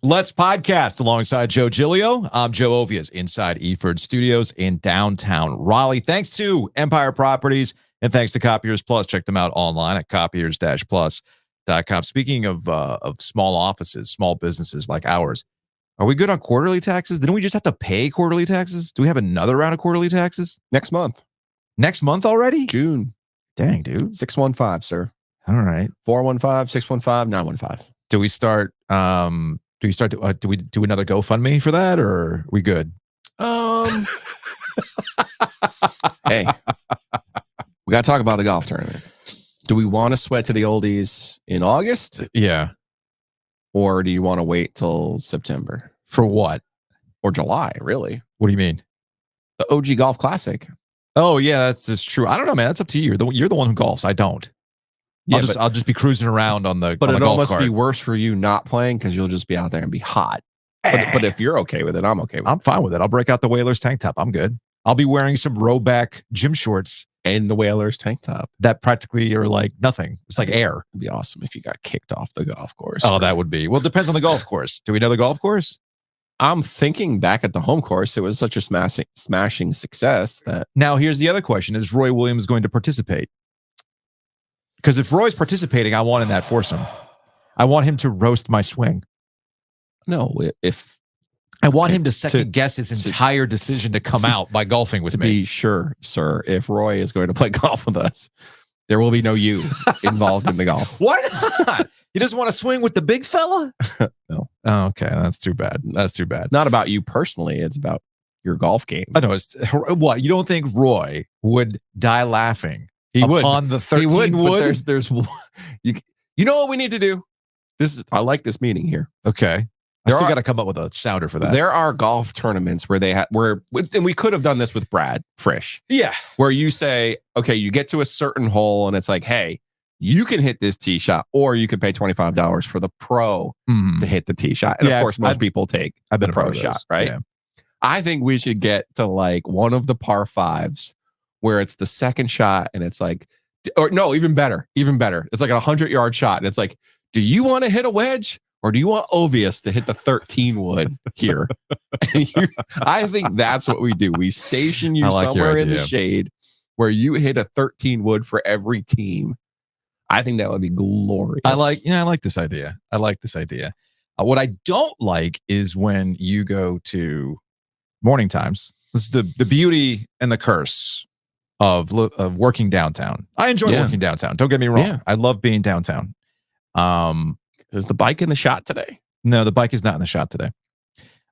Let's podcast alongside Joe Giglio. I'm Joe Ovias inside Eford Studios in downtown Raleigh. Thanks to Empire Properties and thanks to Copiers Plus. Check them out online at copiers-plus.com. Speaking of small offices, small businesses like ours, are we good on quarterly taxes? Didn't we just have to pay quarterly taxes? Do we have another round of quarterly taxes? Next month. Next month already? June. Dang, dude. 615, sir. All right. 415, 615, 915. Do we start do we do another GoFundMe for that, or are we good? Hey, we got to talk about the golf tournament. Do we want to sweat to the oldies in August? Yeah. Or do you want to wait till September? For what? Or July, really? What do you mean? The OG Golf Classic. Oh, yeah, that's just true. I don't know, man. That's up to you. You're the one who golfs. I don't. Yeah, I'll just be cruising around on the But on the it'll golf almost cart. be worse for you not playing because you'll just be out there and be hot. But if you're okay with it, I'm okay with it. I'm fine with it. I'll break out the Whalers tank top. I'm good. I'll be wearing some rowback gym shorts. And the Whalers tank top. That practically are like nothing. It's like air. It'd be awesome if you got kicked off the golf course. Oh, that would be. Well, it depends on the golf course. Do we know the golf course? I'm thinking back at the home course, it was such a smashing success that... Now, here's the other question. Is Roy Williams going to participate? Because if Roy's participating, I want in that foursome. I want him to roast my swing. No, if... I want him to second guess his entire decision to come out by golfing with me. To be sure, sir, if Roy is going to play golf with us, there will be no you involved in the golf. Why not? You just want to swing with the big fella? No. Oh, okay. That's too bad. That's too bad. Not about you personally. It's about your golf game. I know. What? You don't think Roy would die laughing He upon would. the 13 He would? wood? But there's you know what we need to do? I like this meeting here. Okay. I still got to come up with a sounder for that. There are golf tournaments where and we could have done this with Brad Frisch. Yeah. Where you say, okay, you get to a certain hole and it's like, hey, you can hit this tee shot, or you could pay $25 for the pro to hit the tee shot. And of course, most people take the pro shot, right? Yeah. I think we should get to like one of the par fives where it's the second shot and it's like, or no, even better. It's like a 100-yard shot. And it's like, do you want to hit a wedge? Or do you want Ovius to hit the 13 wood here? I think that's what we do. We station you somewhere in the shade where you hit a 13 wood for every team. I think that would be glorious. I like this idea. What I don't like is when you go to morning times. This is the beauty and the curse of working downtown. I enjoy working downtown. Don't get me wrong. Yeah. I love being downtown. Is the bike in the shot today? No, the bike is not in the shot today.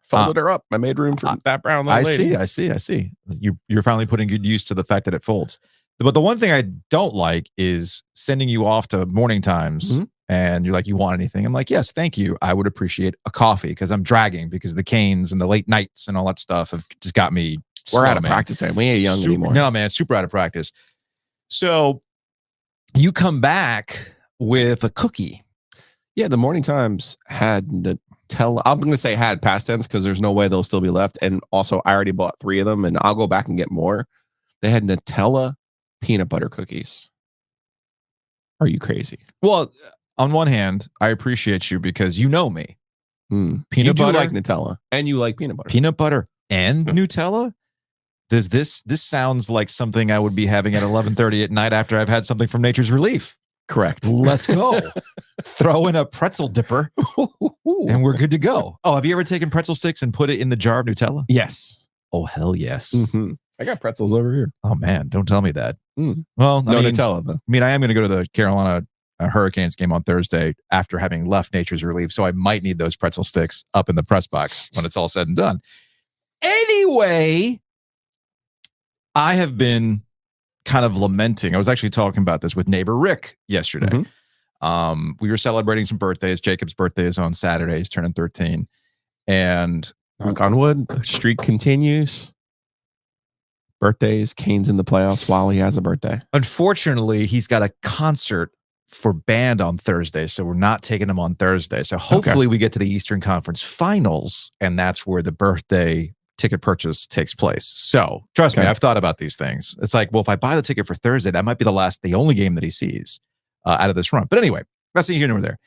Folded her up. I made room for that brown lady. I see. You're finally putting good use to the fact that it folds. But the one thing I don't like is sending you off to morning times and you're like, you want anything? I'm like, yes, thank you. I would appreciate a coffee because I'm dragging because the canes and the late nights and all that stuff have just got me. We're out of practice, man. We ain't young anymore. No, man, super out of practice. So you come back with a cookie. Yeah, the morning times had Nutella. I'm going to say had past tense because there's no way they'll still be left. And also, I already bought 3 of them and I'll go back and get more. They had Nutella peanut butter cookies. Are you crazy? Well, on one hand, I appreciate you because you know me. Peanut butter, like Nutella, and you like peanut butter. Peanut butter and Nutella? Does this sounds like something I would be having at 11:30 at night after I've had something from Nature's Relief. Correct. Let's go. Throw in a pretzel dipper and we're good to go. Oh, have you ever taken pretzel sticks and put it in the jar of Nutella? Yes. Oh, hell yes. I got pretzels over here. Oh, man. Don't tell me that. Well, no Nutella, though. I mean, I am going to go to the Carolina Hurricanes game on Thursday after having left Nature's Relief. So I might need those pretzel sticks up in the press box when it's all said and done. Anyway, I have been kind of lamenting. I was actually talking about this with neighbor Rick yesterday. We were celebrating some birthdays. Jacob's birthday is on Saturday. He's turning 13. And knock on wood, the streak continues. Birthdays, Kane's in the playoffs while he has a birthday. Unfortunately, he's got a concert for band on Thursday, so we're not taking him on Thursday. So hopefully we get to the Eastern Conference Finals, and that's where the birthday ticket purchase takes place. So trust me, I've thought about these things. It's like, well, if I buy the ticket for Thursday, that might be the only game that he sees out of this run. But anyway, that's neither here nor there.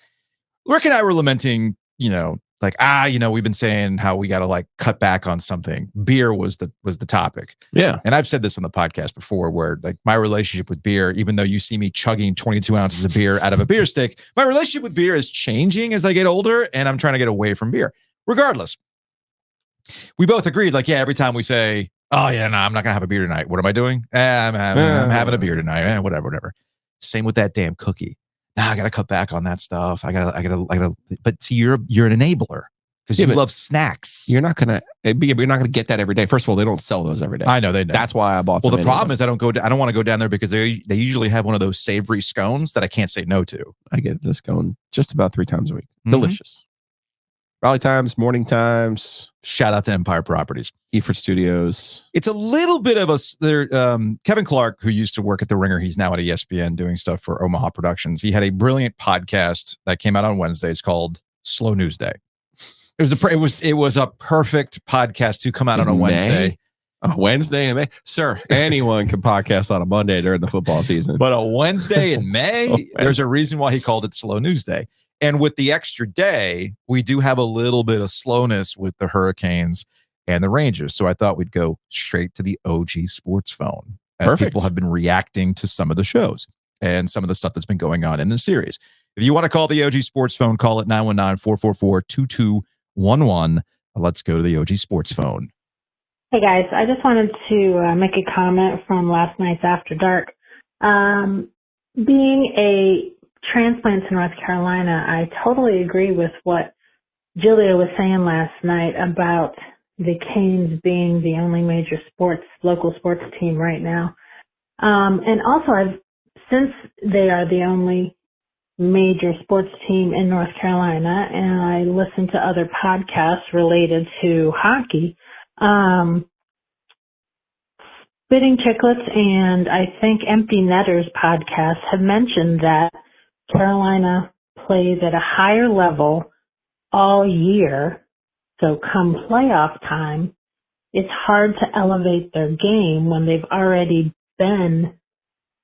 Rick and I were lamenting, like, we've been saying how we got to like cut back on something. Beer was the topic. Yeah. And I've said this on the podcast before where like my relationship with beer, even though you see me chugging 22 ounces of beer out of a beer stick, my relationship with beer is changing as I get older and I'm trying to get away from beer. Regardless, we both agreed like, yeah, every time we say, oh yeah, no, I'm not going to have a beer tonight. What am I doing? I'm having a beer tonight. Whatever. Same with that damn cookie. I got to cut back on that stuff. I gotta. But see, you're an enabler because you love snacks. You're not gonna get that every day. First of all, they don't sell those every day. I know they don't. That's why I bought. Well, the problem is I don't want to go down there because they usually have one of those savory scones that I can't say no to. I get this scone just about 3 times a week. Delicious. Rally times, morning times. Shout out to Empire Properties, Eford Studios. It's a little bit of Kevin Clark, who used to work at The Ringer. He's now at ESPN doing stuff for Omaha Productions. He had a brilliant podcast that came out on Wednesdays called Slow News Day. It was a perfect podcast to come out on a Wednesday. A Wednesday in May, sir. Anyone can podcast on a Monday during the football season, but a Wednesday in May. There's a reason why he called it Slow News Day. And with the extra day, we do have a little bit of slowness with the Hurricanes and the Rangers. So I thought we'd go straight to the OG Sports Phone. As people have been reacting to some of the shows and some of the stuff that's been going on in the series. If you want to call the OG Sports Phone, call it 919-444-2211. Let's go to the OG Sports Phone. Hey, guys. I just wanted to make a comment from last night's After Dark. Being a transplant to North Carolina, I totally agree with what Julia was saying last night about the Canes being the only major local sports team right now. And also, since they are the only major sports team in North Carolina, and I listen to other podcasts related to hockey, Spitting Chicklets and I think Empty Netters podcast have mentioned that Carolina plays at a higher level all year, so come playoff time, it's hard to elevate their game when they've already been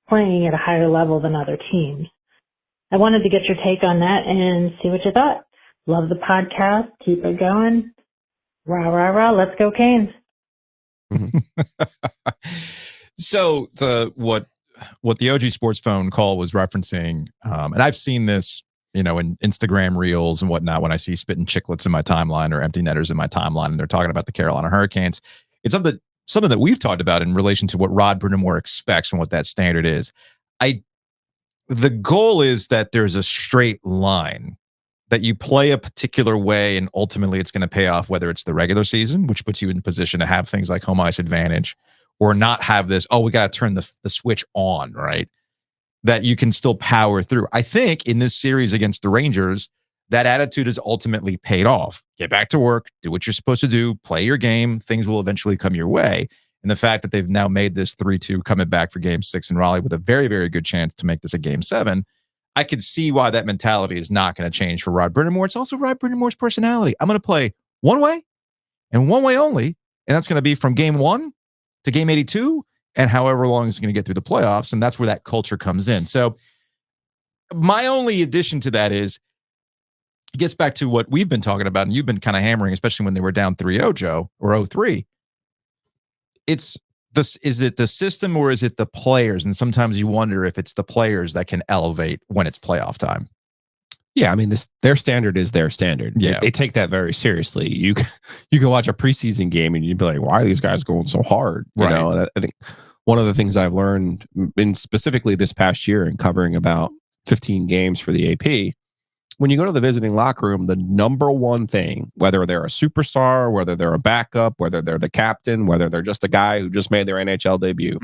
playing at a higher level than other teams. I wanted to get your take on that and see what you thought. Love the podcast. Keep it going. Rah, rah, rah. Let's go Canes. So what the OG Sports Phone call was referencing, and I've seen this, in Instagram reels and whatnot, when I see Spitting Chicklets in my timeline or Empty Netters in my timeline, and they're talking about the Carolina Hurricanes. It's something that we've talked about in relation to what Rod Brind'Amour expects and what that standard is. The goal is that there's a straight line, that you play a particular way, and ultimately it's going to pay off, whether it's the regular season, which puts you in position to have things like home ice advantage, or not have this, we got to turn the switch on, right? That you can still power through. I think in this series against the Rangers, that attitude has ultimately paid off. Get back to work, do what you're supposed to do, play your game, things will eventually come your way. And the fact that they've now made this 3-2 coming back for Game 6 in Raleigh with a very, very good chance to make this a Game 7, I could see why that mentality is not going to change for Rod Brind'Amour. It's also Rod Brind'Amour's personality. I'm going to play one way and one way only, and that's going to be from Game 1 to Game 82 and however long it's going to get through the playoffs, and that's where that culture comes in. So my only addition to that is it gets back to what we've been talking about, and you've been kind of hammering, especially when they were down 3-0, Joe, or 0-3. Is it the system or is it the players? And sometimes you wonder if it's the players that can elevate when it's playoff time. Yeah, I mean, their standard is their standard. Yeah, they take that very seriously. You can watch a preseason game and you'd be like, why are these guys going so hard? You know, and I think one of the things I've learned, specifically this past year in covering about 15 games for the AP, when you go to the visiting locker room, the number one thing, whether they're a superstar, whether they're a backup, whether they're the captain, whether they're just a guy who just made their NHL debut,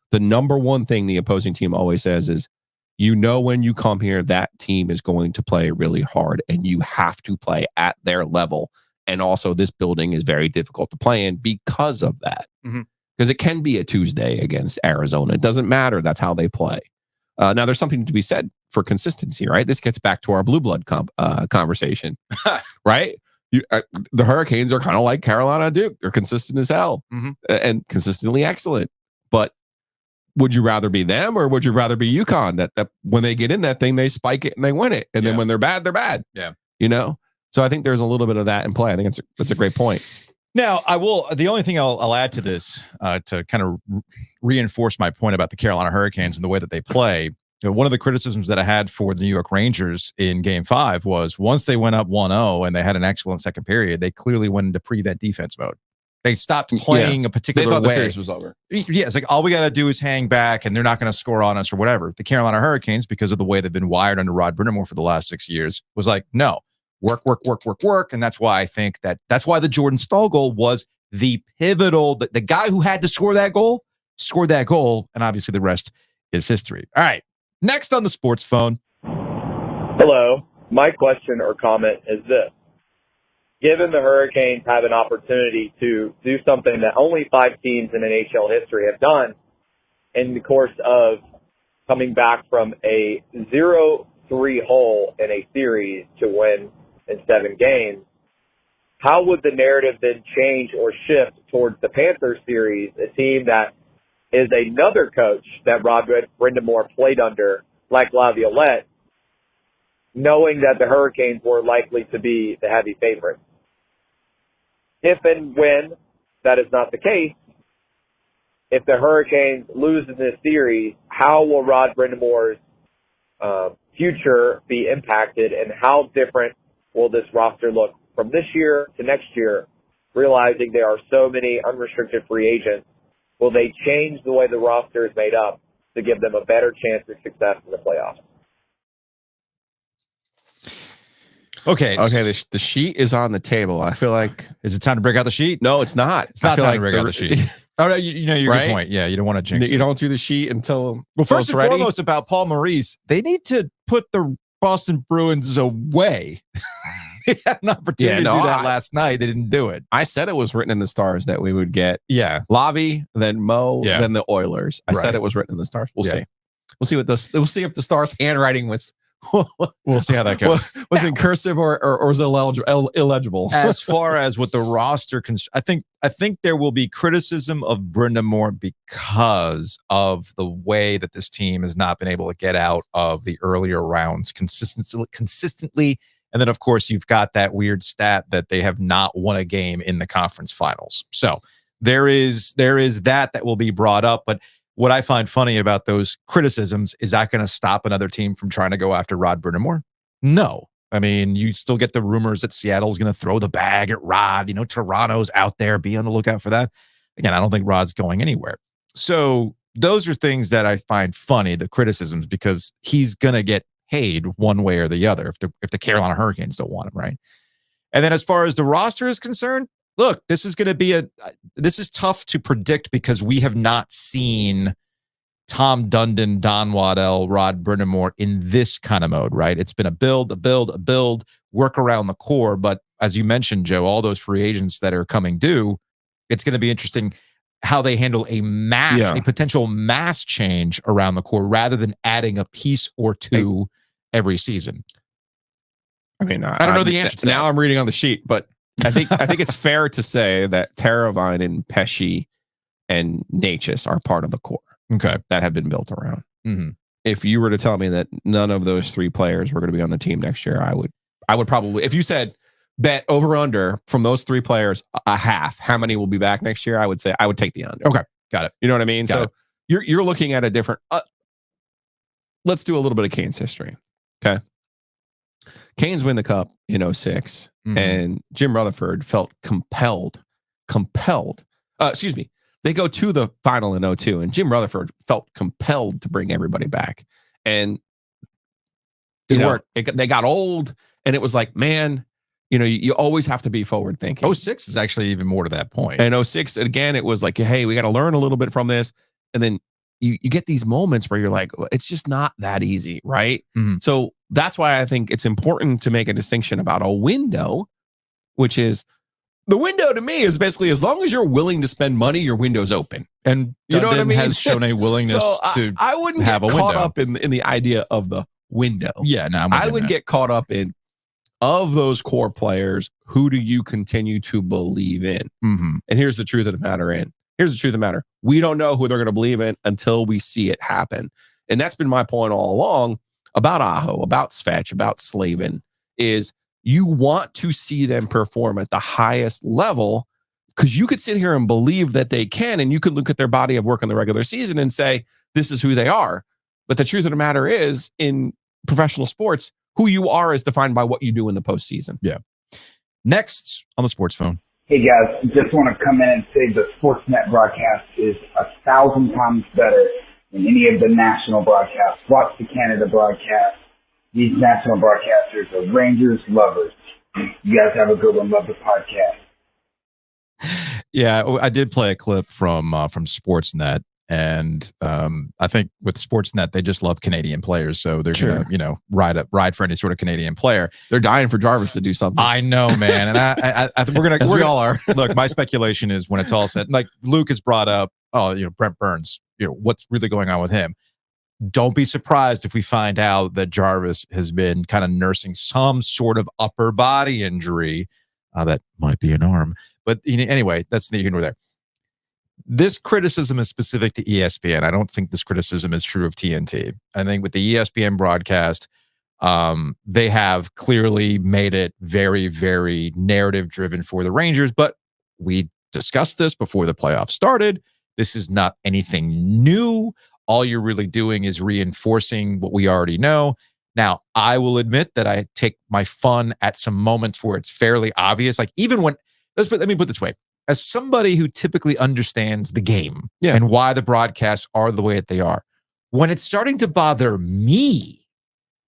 the number one thing the opposing team always says is, when you come here, that team is going to play really hard and you have to play at their level. And also this building is very difficult to play in because of that. Because it can be a Tuesday against Arizona. It doesn't matter. That's how they play. Now, there's something to be said for consistency, right? This gets back to our blue blood conversation, right? The Hurricanes are kind of like Carolina Duke. They're consistent as hell and consistently excellent. But would you rather be them or would you rather be UConn? That when they get in that thing, they spike it and they win it. And then when they're bad, they're bad. Yeah. So I think there's a little bit of that in play. I think that's a great point. Now, the only thing I'll add to this to kind of reinforce my point about the Carolina Hurricanes and the way that they play. One of the criticisms that I had for the New York Rangers in Game 5 was once they went up 1-0 and they had an excellent second period, they clearly went into prevent defense mode. They stopped playing a particular way. They thought the series was over. Yeah, it's like all we got to do is hang back and they're not going to score on us or whatever. The Carolina Hurricanes, because of the way they've been wired under Rod Brind'Amour for the last 6 years, was like, no, work. And that's why I think that's why the Jordan Staal goal was the pivotal, the guy who had to score that goal, scored that goal. And obviously the rest is history. All right. Next on the sports phone. Hello. My question or comment is this. Given the Hurricanes have an opportunity to do something that only 5 teams in NHL history have done in the course of coming back from a 0-3 hole in a series to win in 7 games, how would the narrative then change or shift towards the Panthers series, a team that is another coach that Rod Brind'Amour played under, like Laviolette, knowing that the Hurricanes were likely to be the heavy favorites? If and when that is not the case, if the Hurricanes lose in this series, how will Rod Brind'Amour's future be impacted, and how different will this roster look from this year to next year, realizing there are so many unrestricted free agents? Will they change the way the roster is made up to give them a better chance of success in the playoffs? Okay. The sheet is on the table. I feel like, is it time to break out the sheet? No, it's not. It's not time to break out the sheet. Oh, no, your right? good point. Yeah, you don't want to jinx it. You don't do the sheet until first and ready. Foremost about Paul Maurice, they need to put the Boston Bruins away. They had an opportunity to do that last night. They didn't do it. I said it was written in the stars that we would get Lavi, then Mo, then the Oilers. I said it was written in the stars. We'll see. We'll see we'll see if the stars handwriting was we'll see how that goes. Was in cursive or was illegible? As far as what the roster I think there will be criticism of Brind'Amour because of the way that this team has not been able to get out of the earlier rounds consistently. And then, of course, you've got that weird stat that they have not won a game in the conference finals. So there is that will be brought up. But what I find funny about those criticisms is that going to stop another team from trying to go after Rod Brind'Amour? No. I mean, you still get the rumors that Seattle's going to throw the bag at Rod. Toronto's out there. Be on the lookout for that. Again, I don't think Rod's going anywhere. So those are things that I find funny, the criticisms, because he's going to get paid one way or the other if the Carolina Hurricanes don't want him, right? And then as far as the roster is concerned, look, this is going to be this is tough to predict because we have not seen Tom Dundon, Don Waddell, Rod Brind'Amour in this kind of mode, right? It's been a build, work around the core. But as you mentioned, Joe, all those free agents that are coming due, it's going to be interesting how they handle a potential mass change around the core rather than adding a piece or two every season. I mean, I don't know the answer to now. I'm reading on the sheet, but I think it's fair to say that Teravainen and Pesce and Natchez are part of the core. Okay, that have been built around. Mm-hmm. If you were to tell me that none of those 3 players were going to be on the team next year, I would probably, if you said bet over under from those 3 players a half, how many will be back next year? I would say I would take the under. Okay, got it. You know what I mean? You're looking at a different. Let's do a little bit of Canes history. Okay. Canes win the cup in 2006, and Jim Rutherford felt compelled. They go to the final in 2002, and Jim Rutherford felt compelled to bring everybody back. And they got old, and it was like, man, you always have to be forward thinking. 2006 is actually even more to that point. And 2006, again, it was like, hey, we got to learn a little bit from this. And then you get these moments where you're like, well, it's just not that easy, right? Mm-hmm. So that's why I think it's important to make a distinction about a window, which is the window to me is basically as long as you're willing to spend money, your window's open. And you know what I mean? Has shown a willingness to I wouldn't have get a caught window. up in the idea of the window. Yeah, no, I would get caught up in, of those core players, who do you continue to believe in? Mm-hmm. And here's the truth of the matter. We don't know who they're going to believe in until we see it happen. And that's been my point all along about Aho, about Svetch, about Slavin, is you want to see them perform at the highest level because you could sit here and believe that they can, and you could look at their body of work in the regular season and say, this is who they are. But the truth of the matter is, in professional sports, who you are is defined by what you do in the postseason. Yeah. Next on the sports phone. Hey guys, just want to come in and say the Sportsnet broadcast is 1,000 times better than any of the national broadcasts. Watch the Canada broadcast. These national broadcasters are Rangers lovers. You guys have a good one. Love the podcast. Yeah, I did play a clip from Sportsnet, and I think with Sportsnet they just love Canadian players, so they're gonna ride for any sort of Canadian player. They're dying for Jarvis to do something. I know, man, and I we all are. Look, my speculation is when it's all said, like Luke has brought up, Brent Burns, what's really going on with him. Don't be surprised if we find out that Jarvis has been kind of nursing some sort of upper body injury. That might be an arm. But anyway, that's neither here nor there. This criticism is specific to ESPN. I don't think this criticism is true of TNT. I think with the ESPN broadcast, they have clearly made it very, very narrative-driven for the Rangers. But we discussed this before the playoffs started. This is not anything new. All you're really doing is reinforcing what we already know. Now, I will admit that I take my fun at some moments where it's fairly obvious. Like even when, let me put it this way. As somebody who typically understands the game and why the broadcasts are the way that they are, when it's starting to bother me,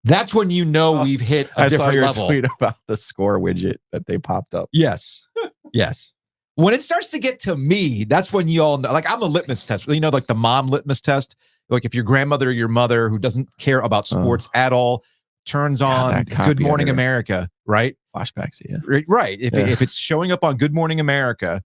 that's when we've hit a different level. I saw your tweet about the score widget that they popped up. Yes. Yes. When it starts to get to me, that's when you all know. Like I'm a litmus test. Like the mom litmus test. Like if your grandmother or your mother who doesn't care about sports at all turns on Good Morning America, right? Flashbacks, yeah. Right. If it's showing up on Good Morning America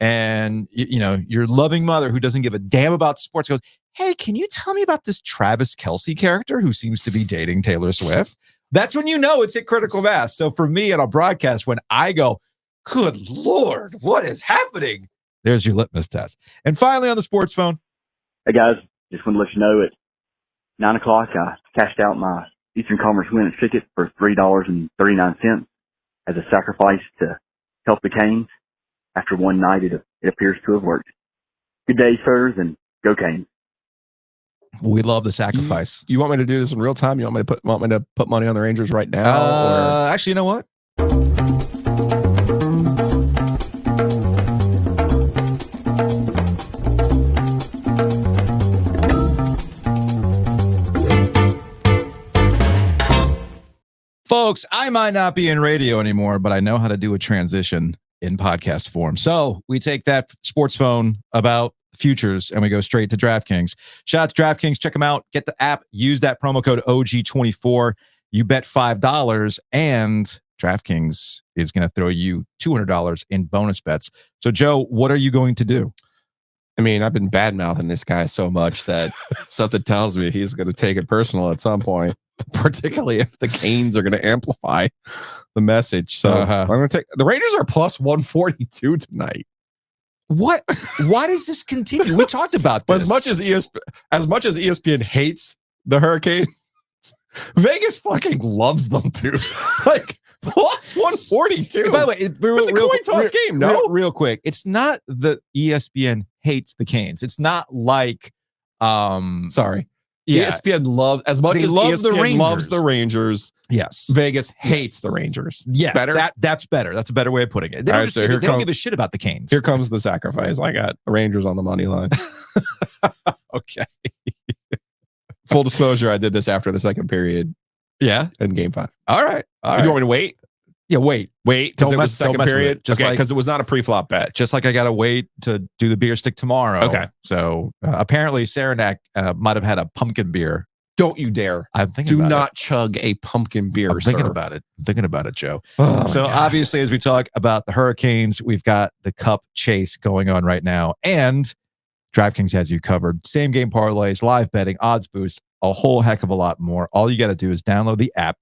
and, your loving mother who doesn't give a damn about sports goes, hey, can you tell me about this Travis Kelce character who seems to be dating Taylor Swift? That's when it's hit critical mass. So for me at a broadcast, when I go, good Lord, what is happening? There's your litmus test. And finally on the sports phone. Hey guys, just want to let you know at 9 o'clock, I cashed out my Eastern Conference Winners ticket for $3.39 as a sacrifice to help the Canes. After one night, it appears to have worked. Good day, sirs, and go Canes. We love the sacrifice. You want me to do this in real time? You want me to put money on the Rangers right now? Actually, you know what? Folks, I might not be in radio anymore, but I know how to do a transition in podcast form. So we take that sports phone about futures and we go straight to DraftKings. Shout out to DraftKings. Check them out. Get the app. Use that promo code OG24. You bet $5 and DraftKings is going to throw you $200 in bonus bets. So, Joe, what are you going to do? I mean, I've been bad-mouthing this guy so much that something tells me he's going to take it personal at some point, particularly if the Canes are going to amplify the message. So I'm going to take the Rangers are plus 142 tonight. What? Why does this continue? We talked about this. As much as ESPN hates the Hurricanes, Vegas fucking loves them too. Like plus 142. By the way, it's a coin toss game. No, real quick. It's not that ESPN hates the Canes. It's not like sorry. Yeah. ESPN loves ESPN loves the Rangers. Yes. Vegas hates the Rangers. Yes. Better? That's better. That's a better way of putting it. They don't give a shit about the Canes. Here comes the sacrifice. I got the Rangers on the money line. Okay. Full disclosure, I did this after the second period. Yeah. In game 5. All right. Do you want me to wait? Yeah, wait. Because it was second period. Because it was not a pre-flop bet. Just like I got to wait to do the beer stick tomorrow. Okay. So apparently Saranac might have had a pumpkin beer. Don't you dare. I'm thinking Do not chug a pumpkin beer, I'm thinking about it. I'm thinking about it, Joe. So obviously, as we talk about the Hurricanes, we've got the Cup chase going on right now. And DraftKings has you covered. Same game parlays, live betting, odds boost, a whole heck of a lot more. All you got to do is download the app.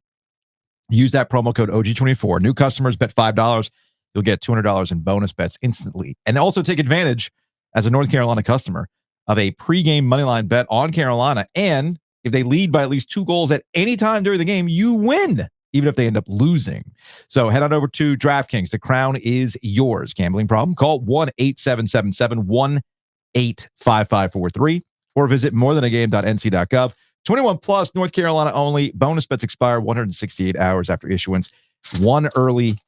Use that promo code OG24. New customers bet $5. You'll get $200 in bonus bets instantly. And also take advantage as a North Carolina customer of a pregame moneyline bet on Carolina. And if they lead by at least 2 goals at any time during the game, you win even if they end up losing. So head on over to DraftKings. The crown is yours. Gambling problem? Call 1-877-718-5543 or visit morethanagame.nc.gov. 21 plus, North Carolina only. Bonus bets expire 168 hours after issuance. One early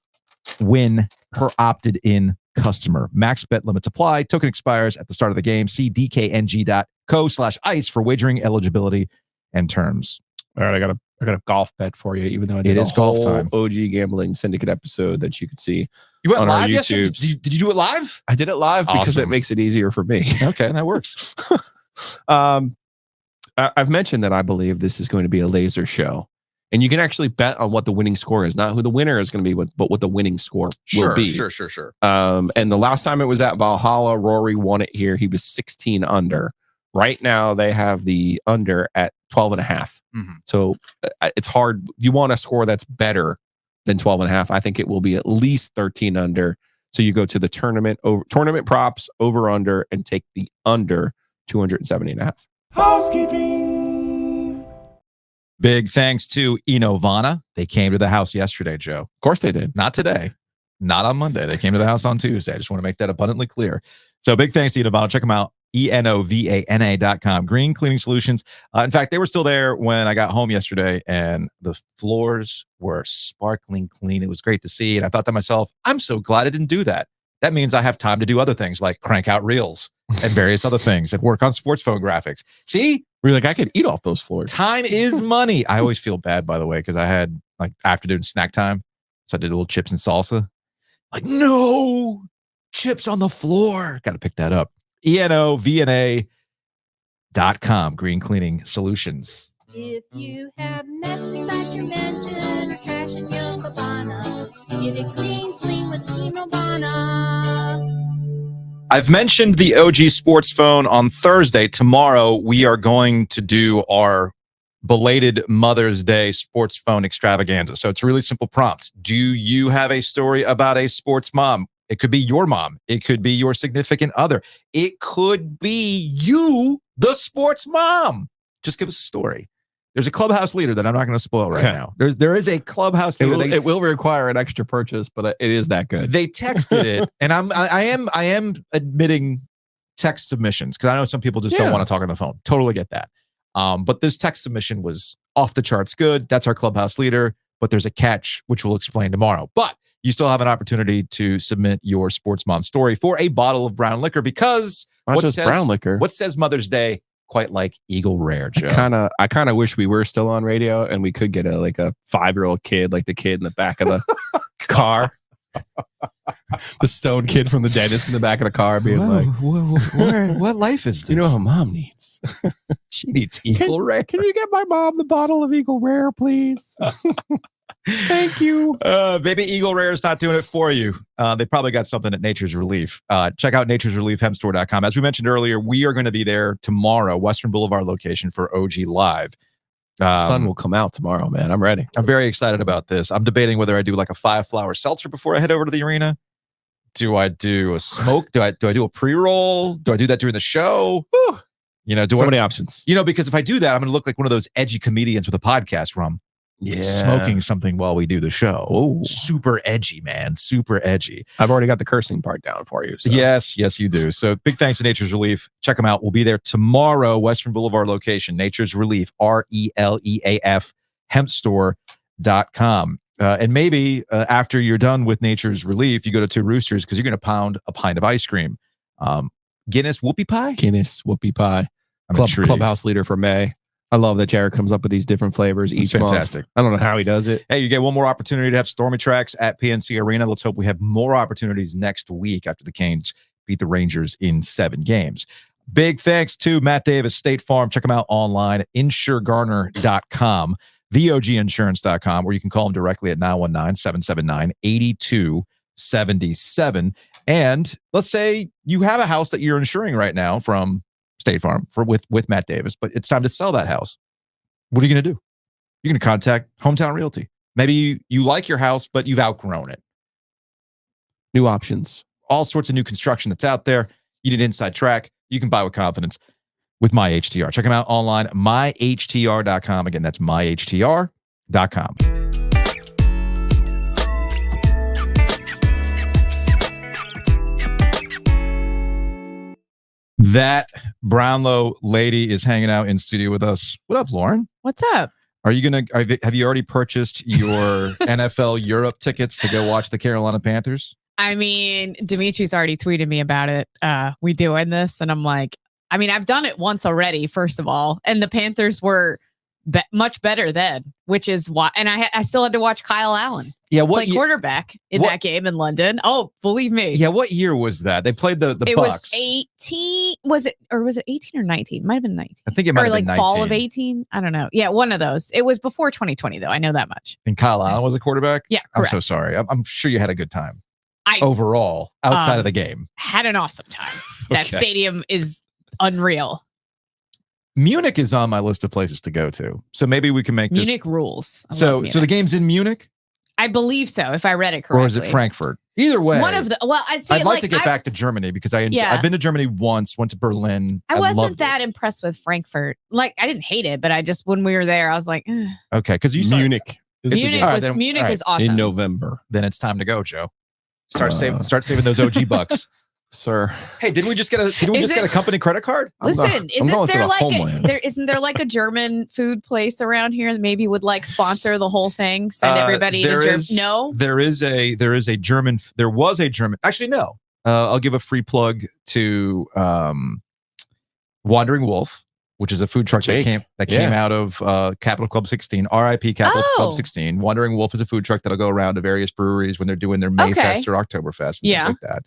win per opted-in customer. Max bet limits apply. Token expires at the start of the game. See dkng.co/ice for wagering eligibility and terms. All right, I got a golf bet for you, even though I did golf time OG Gambling Syndicate episode that you could see. You went live yesterday? Did you do it live? I did it live because it makes it easier for me. Okay, that works. I've mentioned that I believe this is going to be a laser show. And you can actually bet on what the winning score is, not who the winner is going to be, but what the winning score will be. Sure. And the last time it was at Valhalla, Rory won it here. He was 16 under. Right now, they have the under at 12.5. Mm-hmm. So it's hard. You want a score that's better than 12.5. I think it will be at least 13 under. So you go to the tournament props over under and take the under 270.5. Housekeeping. Big thanks to Enovana. They came to the house yesterday, Joe. Of course they did. Not today. Not on Monday. They came to the house on Tuesday. I just want to make that abundantly clear. So big thanks to Enovana. Check them out. ENOVANA.com. Green Cleaning Solutions. In fact, they were still there when I got home yesterday, and the floors were sparkling clean. It was great to see. And I thought to myself, I'm so glad I didn't do that. That means I have time to do other things like crank out reels and various other things and work on sports phone graphics. See? We're like, I could eat off those floors. Time is money. I always feel bad, by the way, because I had like afternoon snack time. So I did a little chips and salsa. Like, no, chips on the floor. Got to pick that up. ENOVNA.com. Green Cleaning Solutions. If you have mess inside your mansion or trash in your cabana, get it green clean with Enovana. I've mentioned the OG Sports Phone on Thursday. Tomorrow, we are going to do our belated Mother's Day sports phone extravaganza. So it's a really simple prompt. Do you have a story about a sports mom? It could be your mom. It could be your significant other. It could be you, the sports mom. Just give us a story. There's a clubhouse leader that I'm not going to spoil right now. There is a clubhouse leader. It will require an extra purchase, but it is that good. They texted it, and I am admitting text submissions because I know some people just don't want to talk on the phone. Totally get that. But this text submission was off the charts good. That's our clubhouse leader, but there's a catch, which we'll explain tomorrow. But you still have an opportunity to submit your sports mom story for a bottle of brown liquor because brown liquor. What says Mother's Day? Quite like Eagle Rare, Joe. I kind of wish we were still on radio and we could get a 5-year-old kid, like the kid in the back of the car, the stone kid from the dentist in the back of the car, being what life is this? You know what mom needs? She needs Eagle Rare. Can you get my mom the bottle of Eagle Rare, please? Thank you. Maybe Eagle Rare is not doing it for you. They probably got something at Nature's Relief. Check out naturesreliefhempstore.com. As we mentioned earlier, we are going to be there tomorrow, Western Boulevard location for OG Live. Sun will come out tomorrow, man. I'm ready. I'm very excited about this. I'm debating whether I do like a 5-flower seltzer before I head over to the arena. Do I do a smoke? Do I do a pre-roll? Do I do that during the show? Whew. So many options. Because if I do that, I'm going to look like one of those edgy comedians with a podcast rum. Yeah. Smoking something while we do the show. Oh, super edgy, man. Super edgy. I've already got the cursing part down for you. So. Yes, you do. So big thanks to Nature's Relief. Check them out. We'll be there tomorrow, Western Boulevard location, Nature's Relief, RELEAF, hempstore.com. And maybe after you're done with Nature's Relief, you go to Two Roosters because you're going to pound a pint of ice cream. Guinness whoopie pie? Guinness whoopie pie. Clubhouse leader for May. I love that Jared comes up with these different flavors each month. Fantastic. I don't know how he does it. Hey, you get one more opportunity to have Stormy Tracks at PNC Arena. Let's hope we have more opportunities next week after the Canes beat the Rangers in 7 games. Big thanks to Matt Davis, State Farm. Check them out online, insuregarner.com, theoginsurance.com, or you can call them directly at 919-779-8277. And let's say you have a house that you're insuring right now from State Farm with Matt Davis, but it's time to sell that house. What are you going to do? You're going to contact Hometown Realty. Maybe you like your house, but you've outgrown it. New options. All sorts of new construction that's out there. You need inside track. You can buy with confidence with MyHTR. Check them out online, myhtr.com. Again, that's myhtr.com. That Brownlow lady is hanging out in studio with us. What up, Lauren? What's up? Are you gonna? Have you already purchased your NFL Europe tickets to go watch the Carolina Panthers? I mean, Dimitri's already tweeted me about it. We doing this, and I'm like, I mean, I've done it once already. First of all, and the Panthers were much better then, which is why. And I still had to watch Kyle Allen. Yeah, play quarterback in that game in London. Oh, believe me. Yeah, what year was that? They played the It Bucks. was 18. Was it 18 or 19? Might have been 19. I think it might have been 19. Fall of 18. I don't know. Yeah, one of those. It was before 2020 though. I know that much. And Kyle Allen was a quarterback? Yeah, I'm correct. so sorry. I'm sure you had a good time. Overall, outside of the game. Had an awesome time. That Okay. stadium is unreal. Munich is on my list of places to go to. So maybe we can make this. Munich rules. So the game's in Munich? I believe so, if I read it correctly. Or is it Frankfurt? Either way. One of the. Well, I'd like to get back to Germany because I've been to Germany once, went to Berlin. I wasn't that impressed with Frankfurt. Like, I didn't hate it, but I just, when we were there, I was like, eh. Okay, because you saw Munich. Munich is awesome. In November. Then it's time to go, Joe. Start saving those OG bucks. Sir. Hey, didn't we just get a company credit card? Listen, isn't there like a German food place around here that maybe would like sponsor the whole thing? Send everybody to Germany? No, there was a German. Actually, no. I'll give a free plug to Wandering Wolf, which is a food truck that came out of Capital Club 16. R.I.P. Capital Club 16. Wandering Wolf is a food truck that'll go around to various breweries when they're doing their Mayfest or Oktoberfest and things like that.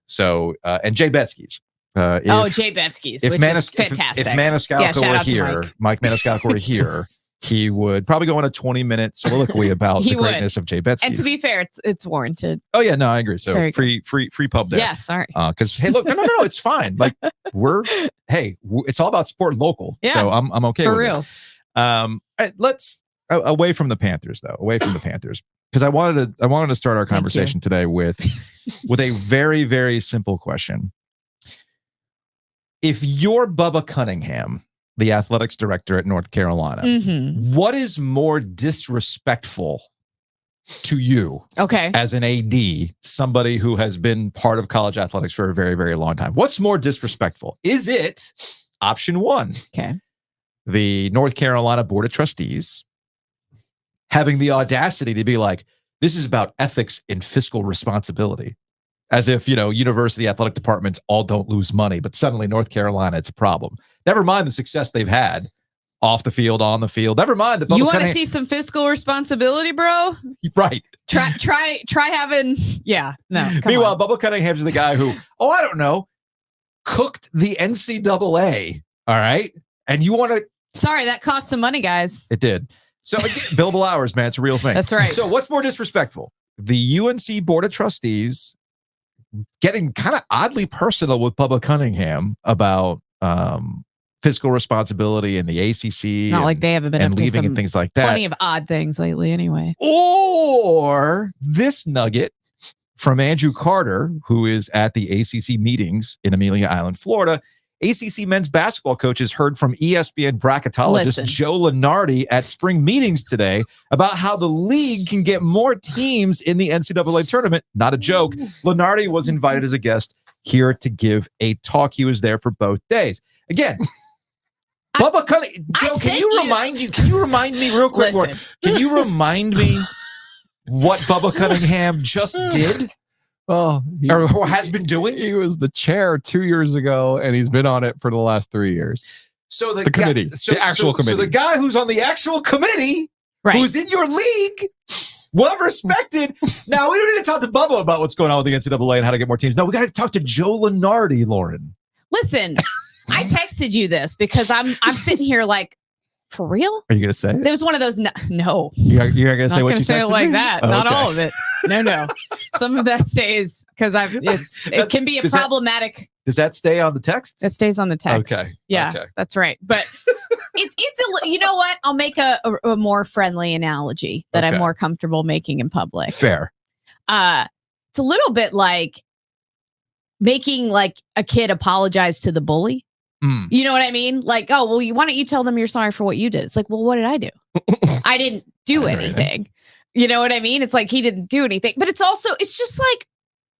So, and Jay Betsky's. Jay Betsky's, which is fantastic. If Maniscalco were here, Mike Maniscalco were here, he would probably go on a 20-minute soliloquy about the greatness of Jay Betsky's. And to be fair, it's warranted. Oh yeah, no, I agree. So free pub there. Yeah, sorry. Because hey, look, no, it's fine. Like it's all about support local. Yeah, so I'm okay with real. It. Let's away from the Panthers though. Away from the Panthers. Because I wanted to start our conversation today with a very, very simple question. If you're Bubba Cunningham, the athletics director at North Carolina, what is more disrespectful to you as an AD, somebody who has been part of college athletics for a very, very long time? What's more disrespectful? Is it option one? The North Carolina Board of Trustees having the audacity to be like, this is about ethics and fiscal responsibility. As if, university athletic departments all don't lose money, but suddenly North Carolina, it's a problem. Never mind the success they've had off the field, on the field. Never mind that. You want to see some fiscal responsibility, bro? Right. Try having, no. Meanwhile, Bubba Cunningham's the guy who, I don't know, cooked the NCAA. All right. And you want to. Sorry, that cost some money, guys. It did. So again, billable hours, man, it's a real thing. That's right. So what's more disrespectful? The UNC Board of Trustees getting kind of oddly personal with Bubba Cunningham about fiscal responsibility and the ACC. Not like they haven't been and up leaving to and things like that. Plenty of odd things lately anyway. Or this nugget from Andrew Carter, who is at the ACC meetings in Amelia Island, Florida. ACC men's basketball coaches heard from ESPN bracketologist Joe Lunardi at spring meetings today about how the league can get more teams in the NCAA tournament. Not a joke. Lunardi was invited as a guest here to give a talk. He was there for both days. Again, Bubba Cunningham. Joe, can you remind me real quick? Can you remind me what Bubba Cunningham just did? Or has been doing? He was the chair 2 years ago, and he's been on it for the last 3 years. So the committee, the actual committee. So the guy who's on the actual committee, who's in your league, well respected. Now we don't need to talk to Bubba about what's going on with the NCAA and how to get more teams. No, we got to talk to Joe Lunardi, Lauren. Listen, I texted you this because I'm sitting here like, for real? Are you gonna say it? There was one of those. No, you're gonna say what you say texted it like me? that. Oh, not all of it. No. Some of that stays because it can be problematic. Does that stay on the text? It stays on the text. Okay. Yeah, okay. That's right. But it's you know what? I'll make a more friendly analogy that I'm more comfortable making in public. Fair. It's a little bit like making like a kid apologize to the bully. You know what I mean? Like, why don't you tell them you're sorry for what you did? It's like, well, what did I do? I didn't do anything. You know what I mean? It's like he didn't do anything. But it's just like,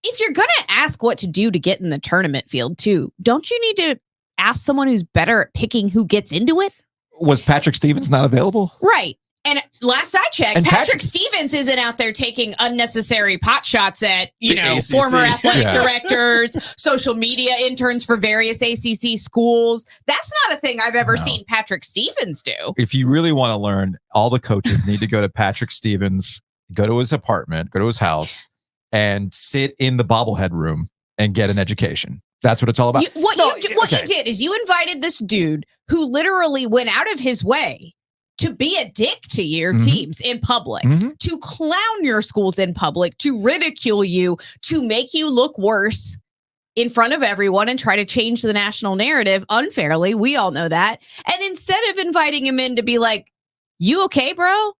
if you're going to ask what to do to get in the tournament field too, don't you need to ask someone who's better at picking who gets into it? Was Patrick Stevens not available? Right. And last I checked, And Patrick Stevens isn't out there taking unnecessary pot shots at, ACC. former athletic directors, social media interns for various ACC schools. That's not a thing I've ever seen Patrick Stevens do. If you really want to learn, all the coaches need to go to Patrick Stevens, go to his apartment, go to his house, and sit in the bobblehead room and get an education. That's what it's all about. What you did is you invited this dude who literally went out of his way to be a dick to your teams in public, to clown your schools in public, to ridicule you, to make you look worse in front of everyone and try to change the national narrative unfairly. We all know that. And instead of inviting him in to be like, you okay, bro?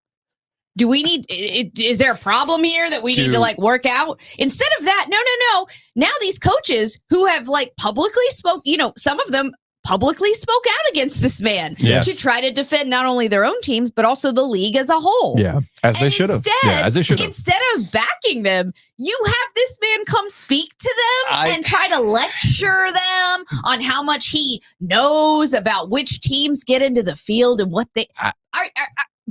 Do we need, is there a problem here that we need to like work out? Instead of that, no. Now these coaches who have like publicly spoke, some of them publicly spoke out against this man to try to defend not only their own teams, but also the league as a whole. Yeah, as they should have. Instead of backing them, you have this man come speak to them and try to lecture them on how much he knows about which teams get into the field and what they are.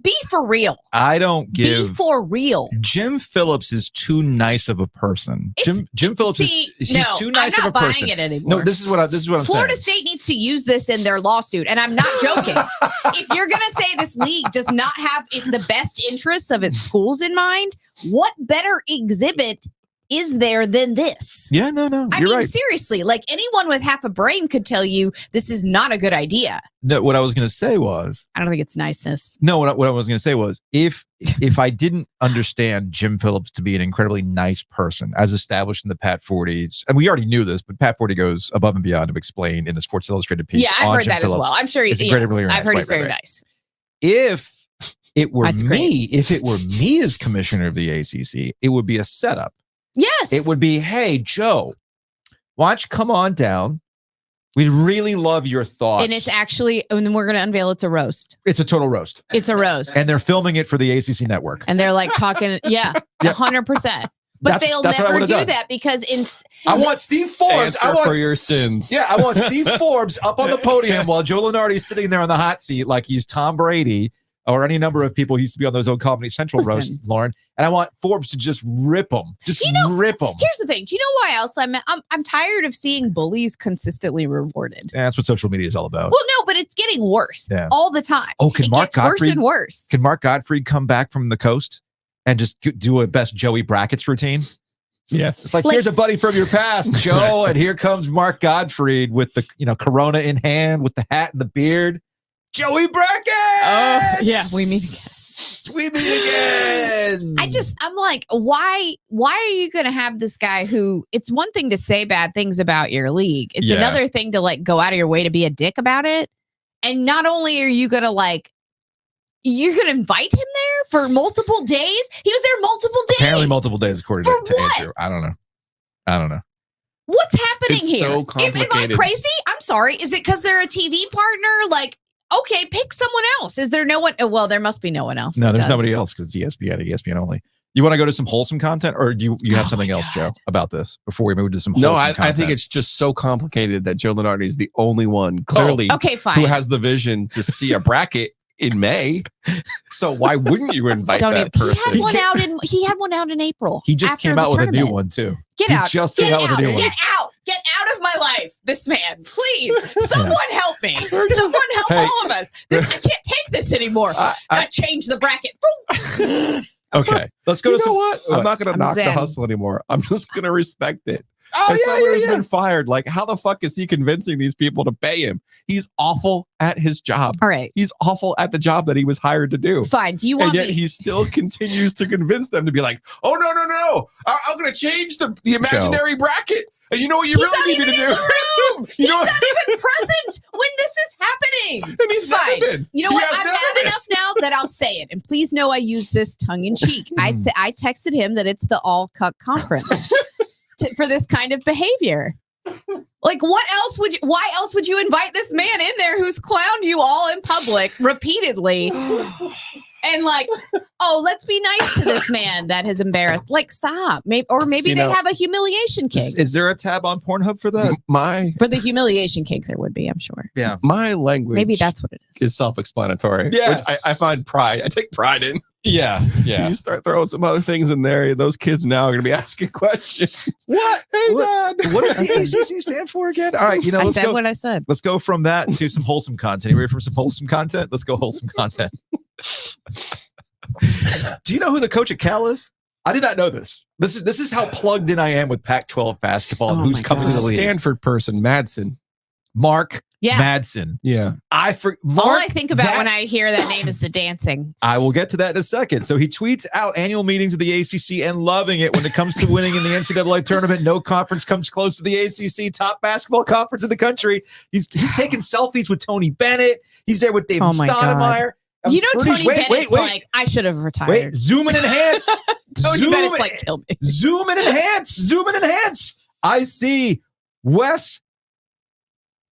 Be for real. I don't give. Be for real. Jim Phillips is too nice of a person. Jim Phillips he's too nice of a person. I'm not buying it anymore. No, this is what I'm saying. Florida State needs to use this in their lawsuit, and I'm not joking. If you're going to say this league does not have the best interests of its schools in mind, what better exhibit is there than this? Yeah, no. I mean, right. Seriously, like anyone with half a brain could tell you this is not a good idea. No, what I was going to say was, I don't think it's niceness. No, what I was going to say was, if I didn't understand Jim Phillips to be an incredibly nice person, as established in the Pat 40s, and we already knew this, but Pat 40 goes above and beyond to explain in the Sports Illustrated piece. Yeah, I've heard Jim that Phillips, as well. I'm sure he's incredibly nice. I've heard he's very nice. If it were me as commissioner of the ACC, it would be a setup. Yes. It would be, hey, Joe, watch, come on down. We really love your thoughts. And it's actually, and then we're going to unveil it's a roast. It's a total roast. It's a roast. And they're filming it for the ACC network. And they're like talking, 100%. But they'll never do that because I want Steve Forbes. For your sins. Yeah, I want Steve Forbes up on the podium while Joe Lunardi's sitting there on the hot seat like he's Tom Brady or any number of people who used to be on those old Comedy Central roasts, Lauren. And I want Forbes to just rip them. Rip them. Here's the thing. Do you know why else I'm tired of seeing bullies consistently rewarded? Yeah, that's what social media is all about. Well, no, but it's getting worse all the time. Oh, can Mark Gottfried worse and worse? Can Mark Gottfried come back from the coast and just do a best Joey Brackets routine? Yes. It's like here's a buddy from your past, Joe, and here comes Mark Gottfried with the Corona in hand, with the hat and the beard. Joey Brackets! Oh, yeah, we meet again. We meet again. I'm like, why are you going to have this guy who, it's one thing to say bad things about your league. It's another thing to like go out of your way to be a dick about it. And not only are you going to you're going to invite him there for multiple days? He was there multiple days. Apparently multiple days, according to Andrew. I don't know. What's happening it's here? So complicated. Am I crazy? I'm sorry. Is it because they're a TV partner? Like, okay, pick someone else. Is there no one? Oh, well, there must be no one else. No, there's nobody else because it's ESPN only. You want to go to some wholesome content, or do you have something else, Joe, about this before we move to some wholesome content? I think it's just so complicated that Joe Lunardi is the only one, clearly, who has the vision to see a bracket in May. So why wouldn't you invite that person? He had one out in April. He just came out with a new one too. Get out with a new one. Get out of my life, this man. Please, someone help me. Someone help all of us. I can't take this anymore. I changed the bracket. Okay, let's go to what? I'm not going to knock the hustle anymore. I'm just going to respect it. As someone who's been fired, like, how the fuck is he convincing these people to pay him? He's awful at his job. All right. He's awful at the job that he was hired to do. Fine. Do you want And yet he still continues to convince them to be like, oh, no. I'm going to change the imaginary bracket. And you know what you really need me to do? He's not even present when this is happening. And he's fine. Never been. You know what? I'm mad enough now that I'll say it. And please know I use this tongue in cheek. I texted him that it's the all cuck conference. For this kind of behavior. Like, why else would you invite this man in there who's clowned you all in public repeatedly And like, oh, let's be nice to this man that has embarrassed. Like, stop. Maybe they have a humiliation cake. Is there a tab on Pornhub for that? For the humiliation cake, there would be, I'm sure. Yeah. My language. Maybe that's what it is self-explanatory. Yes. Which I find pride. I take pride in. Yeah. You start throwing some other things in there. Those kids now are going to be asking questions. What? Hey, Dad. What does the ACC stand for again? All right. I said what I said. Let's go from that to some wholesome content. You ready for some wholesome content? Let's go wholesome content. Do you know who the coach at Cal is? I did not know this. This is how plugged in I am with Pac-12 basketball and who's coming to the league. Stanford person, Madsen. Mark Madsen. Yeah. All I think about when I hear that name is the dancing. I will get to that in a second. So he tweets out annual meetings of the ACC and loving it when it comes to winning in the NCAA tournament. No conference comes close to the ACC, top basketball conference in the country. He's taking selfies with Tony Bennett. He's there with David Stoudemire. You know, Tony Bennett's like, I should have retired. Wait, zoom and enhance. Tony Bennett's like, kill me. Zoom and enhance. I see Wes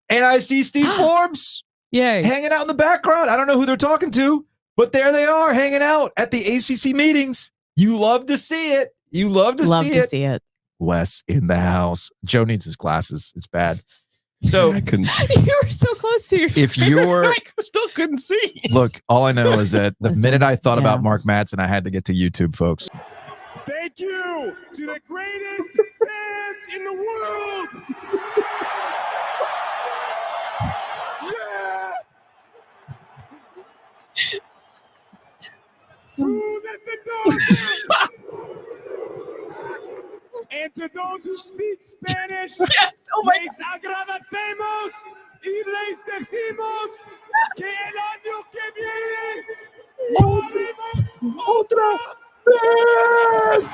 and I see Steve Forbes hanging out in the background. I don't know who they're talking to, but there they are hanging out at the ACC meetings. You love to see it. Love to see it. Wes in the house. Joe needs his glasses. It's bad. So I couldn't see. You were so close to your if you're I still couldn't see. Look, all I know is that the minute I thought about Mark Madsen, I had to get to YouTube, folks. Thank you to the greatest fans in the world. Yeah. Who let the dogs out? And to those who speak Spanish, les agradecemos y les decimos que el año que viene lo haremos otra vez.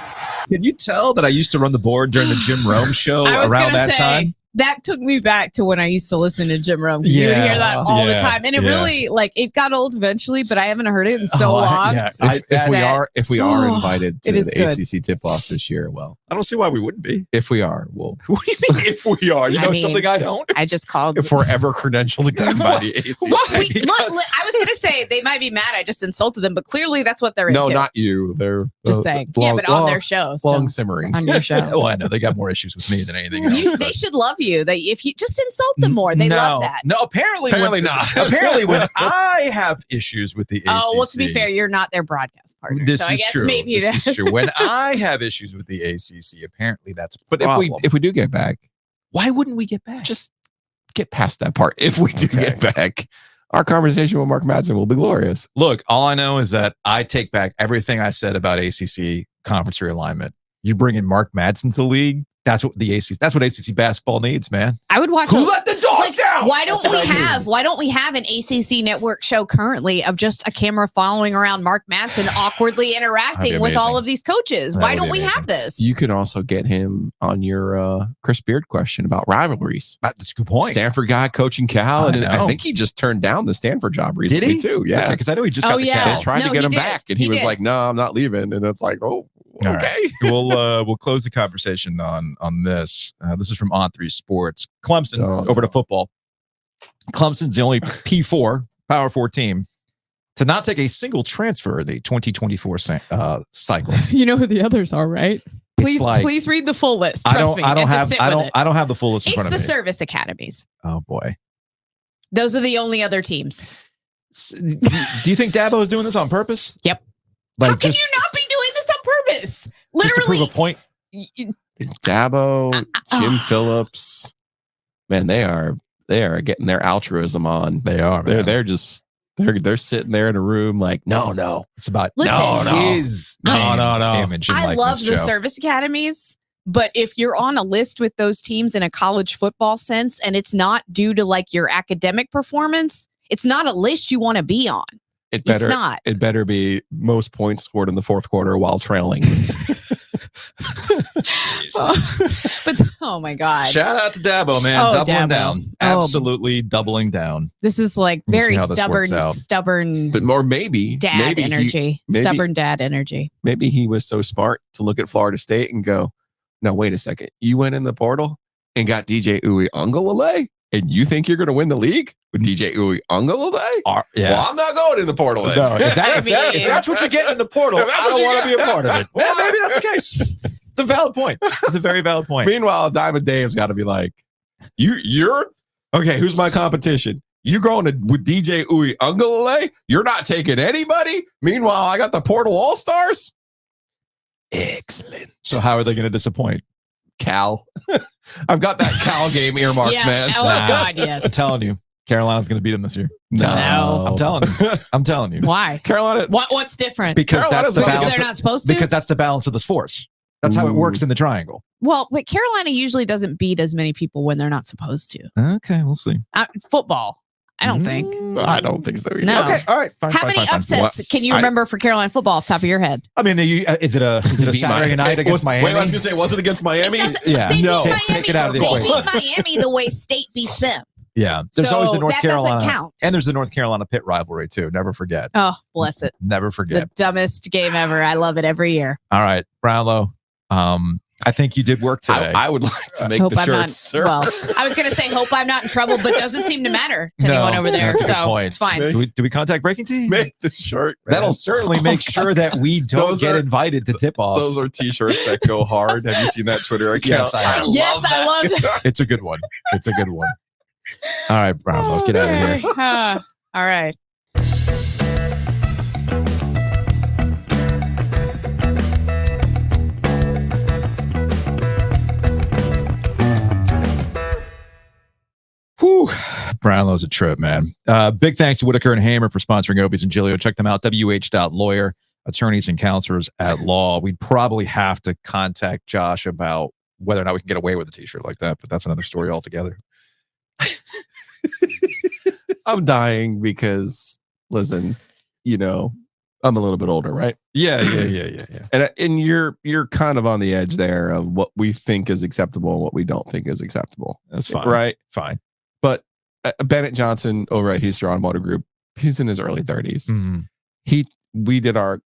Can you tell that I used to run the board during the Jim Rome show around that time? That took me back to when I used to listen to Jim Rome. You would hear that all the time. And it really, like, it got old eventually, but I haven't heard it in so long. If we are invited to the ACC tip-off this year, well, I don't see why we wouldn't be. If we are, well, what do you mean if we are? You know something I don't? I just called. If we're ever credentialed again by the ACC. I was going to say, they might be mad I just insulted them, but clearly that's what they're into. No, not you. They're just saying. But on their show. Long simmering. On your show. Oh, I know. They got more issues with me than anything else. They should love you. If you just insult them more, they love that. No, apparently not. Apparently, when I have issues with the ACC. Oh, well, to be fair, you're not their broadcast partner. This so is I guess true. maybe this is true. When I have issues with the ACC, apparently that's a But problem. if we do get back, why wouldn't we get back? Just get past that part. If we do get back, our conversation with Mark Madsen will be glorious. Look, all I know is that I take back everything I said about ACC conference realignment. You bring in Mark Madsen to the league. That's what ACC basketball needs, man. I would watch. Who let the dogs out? Why don't we have an ACC network show currently of just a camera following around Mark Madsen awkwardly interacting with all of these coaches? Why don't we have this? You could also get him on your Chris Beard question about rivalries. That's a good point. Stanford guy coaching Cal, and I think he just turned down the Stanford job recently. Did he? Too. Yeah, because I know he just got the Cal. They tried to get him back, and he was like, "No, I'm not leaving." And it's like, "Oh, okay." We'll close the conversation on this. This is from On3 Sports. Clemson over to football. Clemson's the only P4 Power 4 team to not take a single transfer in the 2024 cycle. You know who the others are, right? Please read the full list. Trust me. I don't have the full list in front of me. It's the service academies. Oh boy. Those are the only other teams. Do you think Dabo is doing this on purpose? Yep. Like, how can you not be doing this on purpose? Literally. Just to prove a point. Dabo, Jim Phillips, man, they are getting their altruism on. They are. They're sitting there in a room like, no. It's about no. Image and I love the service academies, but if you're on a list with those teams in a college football sense, and it's not due to like your academic performance, it's not a list you want to be on. It better be most points scored in the fourth quarter while trailing. But oh my God. Shout out to Dabo, man. Doubling down. Absolutely doubling down. This is like very stubborn. But more maybe dad energy. Stubborn dad energy. Maybe he was so smart to look at Florida State and go, no, wait a second. You went in the portal and got DJ Uiagalelei? And you think you're going to win the league with DJ Uiagalelei? Yeah. Well, I'm not going in the portal then. No, if that's what you get in the portal, I don't want to be a part of it. Well, maybe that's the case. It's a valid point. It's a very valid point. Meanwhile, Diamond Dave's got to be like, you're okay. Who's my competition? You going with DJ Uiagalelei? You're not taking anybody. Meanwhile, I got the portal all-stars. Excellent. So how are they going to disappoint? Cal. I've got that Cal game earmarked, man. Oh, God, yes. I'm telling you, Carolina's going to beat them this year. No. I'm telling you. I'm telling you. Why? Carolina. What's different? Because that's the balance. They're not supposed to? Because that's the balance of the force. That's how it works in the triangle. Well, but Carolina usually doesn't beat as many people when they're not supposed to. Okay, we'll see. Football. I don't think. I don't think so either. No. Okay, all right. Fine, How many upsets can you remember for Carolina football off the top of your head? I mean, is it a Saturday night against Miami? Wait, I was going to say, was it against Miami? Yeah. They No. beat Miami, Take it out of the they equation. beat Miami the way State beats them. Yeah. There's always the North that Carolina. doesn't count. And there's the North Carolina Pitt rivalry, too. Never forget. Oh, bless it. Never forget. The dumbest game ever. I love it every year. All right, Brownlow. I think you did work today. I would like to make the shirts, sir. Well, I was going to say, hope I'm not in trouble, but doesn't seem to matter to anyone over there. That's a good So point. it's fine. Do we contact Breaking Tea? Make the shirt. Man. That'll certainly make sure that we don't get invited to tip off. Those are T-shirts that go hard. Have you seen that Twitter account? Yes, I have. I love that. It's a good one. It's a good one. All right, Brownlow, get out of here. All right. Whew. Brownlow's a trip, man. Big thanks to Whitaker and Hamer for sponsoring Ovies and Giglio. Check them out, wh.lawyer, attorneys and counselors at law. We'd probably have to contact Josh about whether or not we can get away with a t-shirt like that, but that's another story altogether. I'm dying because, listen, I'm a little bit older, right? Yeah. And you're kind of on the edge there of what we think is acceptable and what we don't think is acceptable. That's fine. Right? Fine. But Bennett Johnson over at Heister Automotive Group, he's in his early 30s. Mm-hmm. We did our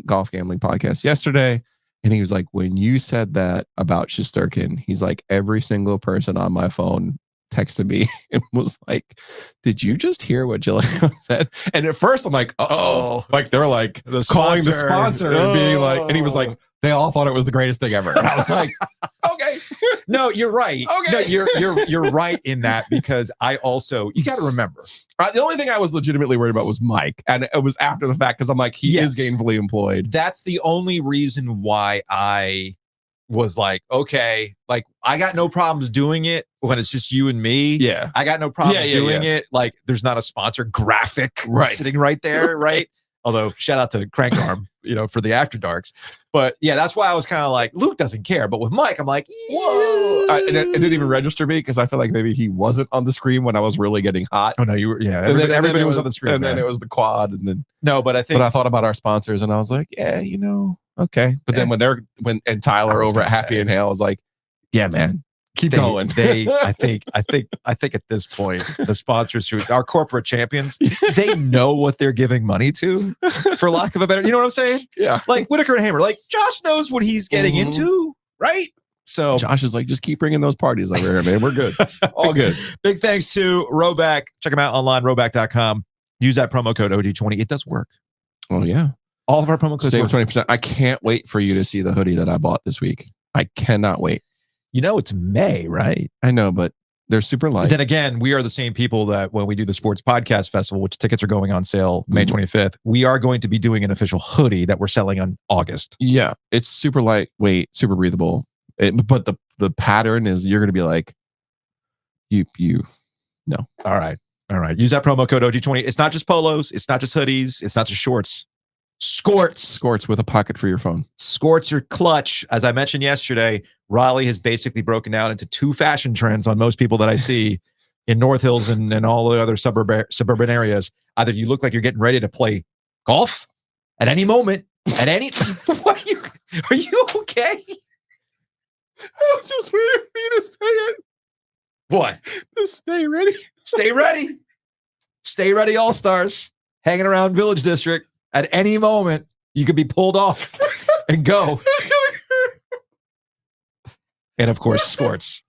golf gambling podcast yesterday, and he was like, when you said that about Shesterkin, he's like, every single person on my phone texted me and was like, did you just hear what Gillian said? And at first I'm like, oh, like they're like calling the sponsor and being like, and he was like, they all thought it was the greatest thing ever. And I was like, okay. No, you're right. Okay. No, you're right in that, because I also, you got to remember. The only thing I was legitimately worried about was Mike. And it was after the fact, because I'm like, he is gainfully employed. That's the only reason why I was like, okay, like I got no problems doing it when it's just you and me. Yeah. I got no problems doing it. Like there's not a sponsor graphic sitting right there. Right. Although shout out to Crank Arm, for the After Darks. But yeah, that's why I was kind of like, Luke doesn't care. But with Mike, I'm like, whoa. It didn't even register me because I feel like maybe he wasn't on the screen when I was really getting hot. Oh no, you were. Yeah, everybody was on the screen. And then it was the quad, and then but I thought about our sponsors, and I was like, yeah, okay. But then when Tyler over at Happy Inhale was like, yeah, man, keep going. I think at this point, the sponsors who our corporate champions, they know what they're giving money to, for lack of a better, you know what I'm saying? Yeah. Like Whitaker and Hamer, like Josh knows what he's getting into, right? So Josh is like, just keep bringing those parties over here, man. We're good. All good. Big thanks to Roback. Check them out online, roback.com. Use that promo code OG20. It does work. Oh, yeah. All of our promo codes save 20%. I can't wait for you to see the hoodie that I bought this week. I cannot wait. It's May, right? I know, but they're super light. Then again, we are the same people that when we do the Sports Podcast Festival, which tickets are going on sale May 25th, we are going to be doing an official hoodie that we're selling on August. Yeah, it's super lightweight, super breathable. But the pattern is, you're going to be like, you no. All right. Use that promo code OG20. It's not just polos. It's not just hoodies. It's not just shorts. Skorts with a pocket for your phone. Skorts are clutch. As I mentioned yesterday, Raleigh has basically broken down into two fashion trends on most people that I see in North Hills and all the other suburban areas. Either you look like you're getting ready to play golf at any moment, what are you okay? I was just waiting for you to say it. What? Just stay ready. Stay ready. Stay ready, All-Stars. Hanging around Village District. At any moment, you could be pulled off and go. And of course, Skorts.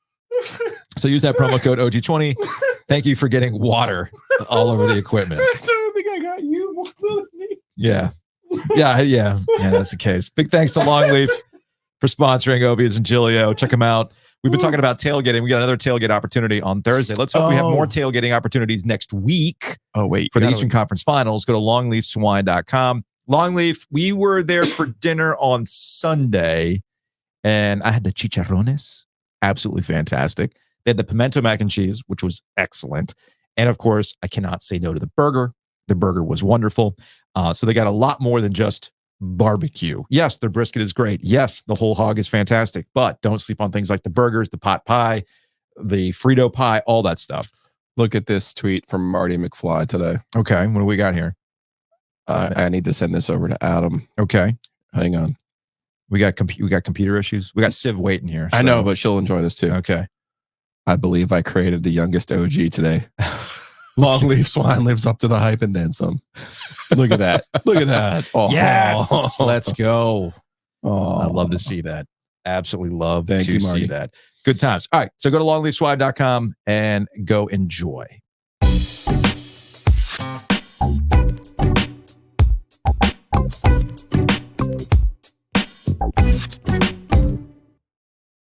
So use that promo code OG20. Thank you for getting water all over the equipment. I don't think I got you more than me. Yeah, that's the case. Big thanks to Longleaf for sponsoring Ovies and Giglio. Check them out. We've been talking about tailgating. We got another tailgate opportunity on Thursday. Let's hope we have more tailgating opportunities next week. Oh, wait. For the Eastern Conference Finals, go to longleafswine.com. Longleaf, we were there for dinner on Sunday, and I had the chicharrones. Absolutely fantastic. They had the pimento mac and cheese, which was excellent. And of course, I cannot say no to the burger. The burger was wonderful. So they got a lot more than just barbecue. Yes, their brisket is great. Yes, the whole hog is fantastic, but don't sleep on things like the burgers, the pot pie, the Frito pie, all that stuff. Look at this tweet from Marty McFly today. Okay, what do we got here? I need to send this over to Adam. Okay, hang on. We got computer issues. We got Civ waiting here. So. I know, but she'll enjoy this too. Okay. I believe I created the youngest OG today. Longleaf Swine lives up to the hype and then some. Look at that. Look at that. Oh, yes. Let's go. Oh, I'd love to see that. Absolutely love Thank to you, see Marty. that. Good times. All right. So go to longleafswine.com and go enjoy.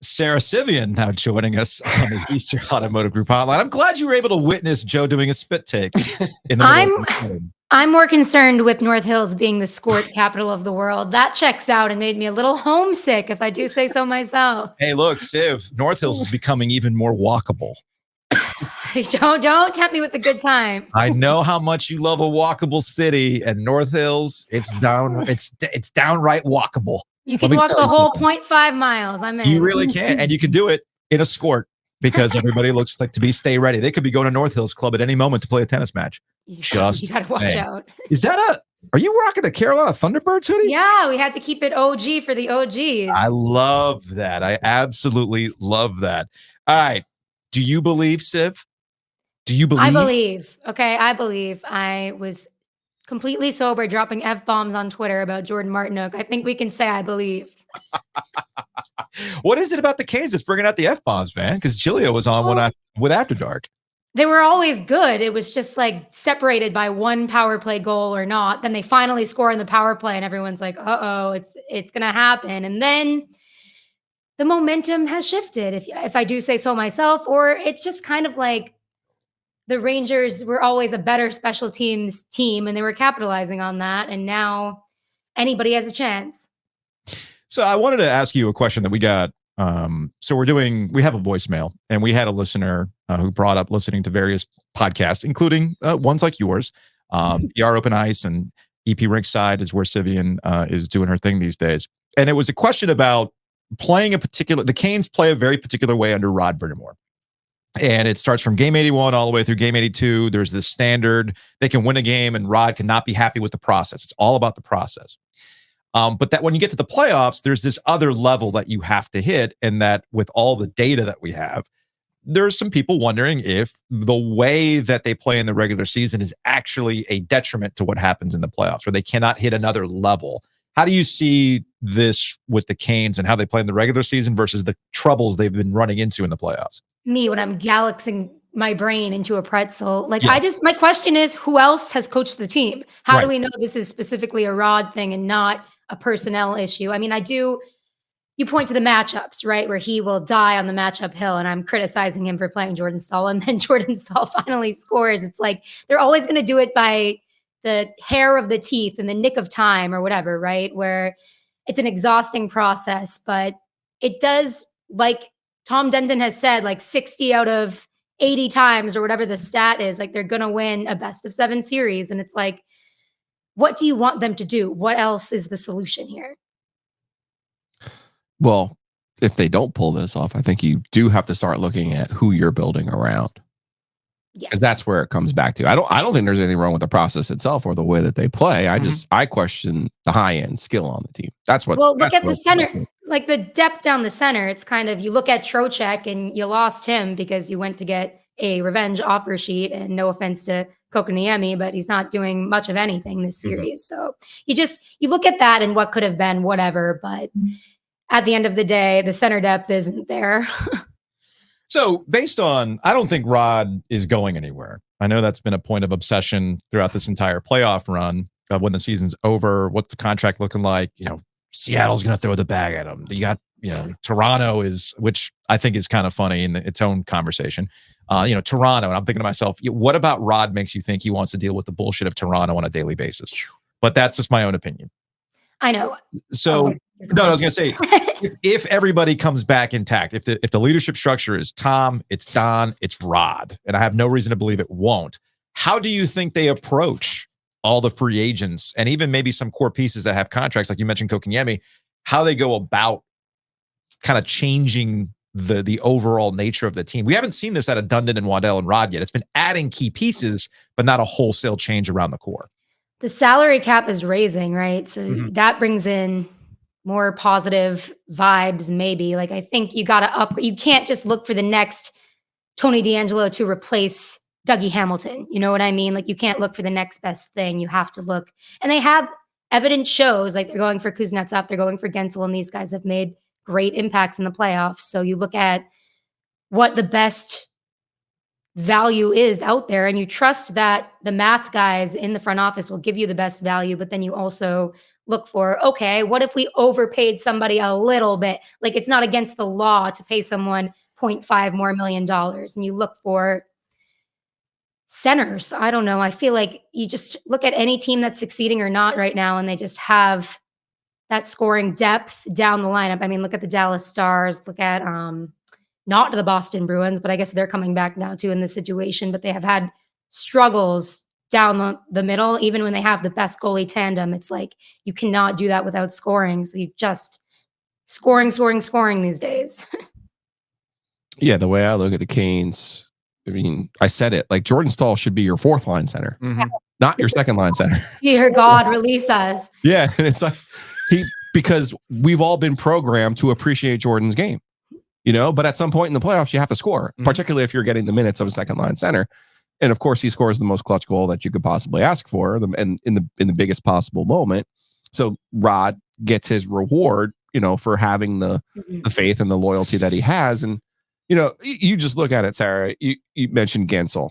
Sara Civian now joining us on the Eastern Automotive Group hotline. I'm glad you were able to witness Joe doing a spit take in the middle of the game. I'm more concerned with North Hills being the sport capital of the world. That checks out and made me a little homesick, if I do say so myself. Hey, look, Civ, North Hills is becoming even more walkable. Don't tempt me with a good time. I know how much you love a walkable city, and North Hills, it's downright walkable. You can walk the whole 0.5 miles. I'm in. You really can, and you can do it in a skort because everybody looks like to be stay ready. They could be going to North Hills Club at any moment to play a tennis match. You gotta watch out. Is that are you rocking the Carolina Thunderbirds hoodie? Yeah, we had to keep it OG for the OGs. I love that. I absolutely love that. All right. Do you believe, Civ? Do you believe? I believe. Okay, I believe. I was completely sober, dropping F-bombs on Twitter about Jordan Martinook. I think we can say I believe. What is it about the Canes that's bringing out the F-bombs, man? Because Giglio was on with After Dark. They were always good. It was just like separated by one power play goal or not. Then they finally score in the power play and everyone's like, uh-oh, it's going to happen. And then the momentum has shifted, if I do say so myself, or it's just kind of like the Rangers were always a better special teams team and they were capitalizing on that. And now anybody has a chance. So I wanted to ask you a question that we got. So we have a voicemail and we had a listener who brought up listening to various podcasts, including ones like yours, PR Open Ice and EP Rinkside is where Civian is doing her thing these days. And it was a question about playing the Canes play a very particular way under Rod Brindamore. And it starts from game 81 all the way through game 82. There's this standard. They can win a game and Rod cannot be happy with the process. It's all about the process. But that when you get to the playoffs, there's this other level that you have to hit. And that with all the data that we have, there's some people wondering if the way that they play in the regular season is actually a detriment to what happens in the playoffs, or they cannot hit another level. How do you see this with the Canes and how they play in the regular season versus the troubles they've been running into in the playoffs? Me, when I'm galaxing my brain into a pretzel, my question is, who else has coached the team? How do we know this is specifically a Rod thing and not a personnel issue? I mean, you point to the matchups, right? Where he will die on the matchup hill and I'm criticizing him for playing Jordan Staal and then Jordan Staal finally scores. It's like, they're always going to do it by the hair of the teeth and the nick of time or whatever, right? Where it's an exhausting process, but it does, like Tom Denton has said, like 60 out of 80 times or whatever the stat is, like they're going to win a best of 7 series. And it's like, what do you want them to do? What else is the solution here? Well, if they don't pull this off, I think you do have to start looking at who you're building around. Because that's where it comes back to. I don't think there's anything wrong with the process itself or the way that they play. I question the high end skill on the team. That's what. Well, look at the center, like the depth down the center. It's kind of, you look at Trocheck and you lost him because you went to get a revenge offer sheet. And no offense to Kokoniemi, but he's not doing much of anything this series. So you look at that and what could have been, whatever. But at the end of the day, the center depth isn't there. So based on, I don't think Rod is going anywhere. I know that's been a point of obsession throughout this entire playoff run. When the season's over, what's the contract looking like? Seattle's going to throw the bag at him. You got, Toronto is, which I think is kind of funny in its own conversation. Toronto, and I'm thinking to myself, what about Rod makes you think he wants to deal with the bullshit of Toronto on a daily basis? But that's just my own opinion. I know. So, I was going to say, if everybody comes back intact, if the leadership structure is Tom, it's Don, it's Rod, and I have no reason to believe it won't, how do you think they approach all the free agents and even maybe some core pieces that have contracts, like you mentioned Kotkaniemi, how they go about kind of changing the overall nature of the team? We haven't seen this out of Dundon and Waddell and Rod yet. It's been adding key pieces, but not a wholesale change around the core. The salary cap is raising, right? So that brings in more positive vibes, maybe. Like, I think you got to you can't just look for the next Tony D'Angelo to replace Dougie Hamilton. You know what I mean? Like, you can't look for the next best thing. You have to look. And they have evidence shows, like they're going for Kuznetsov, they're going for Gensel, and these guys have made great impacts in the playoffs. So you look at what the best value is out there, and you trust that the math guys in the front office will give you the best value, but then you also look for, okay, what if we overpaid somebody a little bit? Like, it's not against the law to pay someone $0.5 more million. And you look for centers. I don't know. I feel like you just look at any team that's succeeding or not right now, and they just have that scoring depth down the lineup. I mean, look at the Dallas Stars, look at not the Boston Bruins, but I guess they're coming back now too in this situation, but they have had struggles down the middle. Even when they have the best goalie tandem, it's like you cannot do that without scoring. So you just scoring these days. Yeah, the way I look at the Canes, I mean, I said it, like Jordan Staal should be your fourth line center, not your second line center. Dear God, release us. Yeah, and it's like because we've all been programmed to appreciate Jordan's game, but at some point in the playoffs, you have to score, particularly if you're getting the minutes of a second line center. And of course, he scores the most clutch goal that you could possibly ask for, and in the biggest possible moment. So Rod gets his reward, for having the faith and the loyalty that he has. And you just look at it, Sarah. You mentioned Gensel,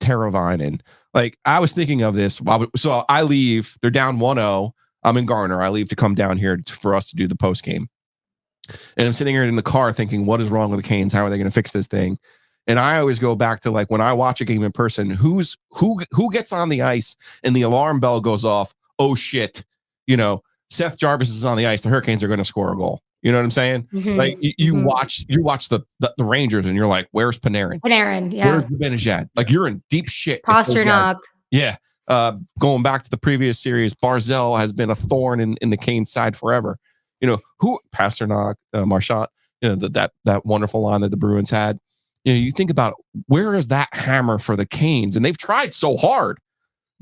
Teravainen. Like, I was thinking of this. So I leave. They're down 1-0. I'm in Garner. I leave to come down here for us to do the post game. And I'm sitting here in the car thinking, what is wrong with the Canes? How are they going to fix this thing? And I always go back to, like, when I watch a game in person, who gets on the ice and the alarm bell goes off. Oh shit. Seth Jarvis is on the ice. The Hurricanes are going to score a goal. You know what I'm saying? Like, you watch the Rangers and you're like, where's Panarin? Yeah. Where's Benajad? Like, you're in deep shit. Pasternak. Yeah. Going back to the previous series, Barzell has been a thorn in the Canes side forever. Who Pasternak, Marchand, that wonderful line that the Bruins had. You think about, where is that hammer for the Canes? And they've tried so hard.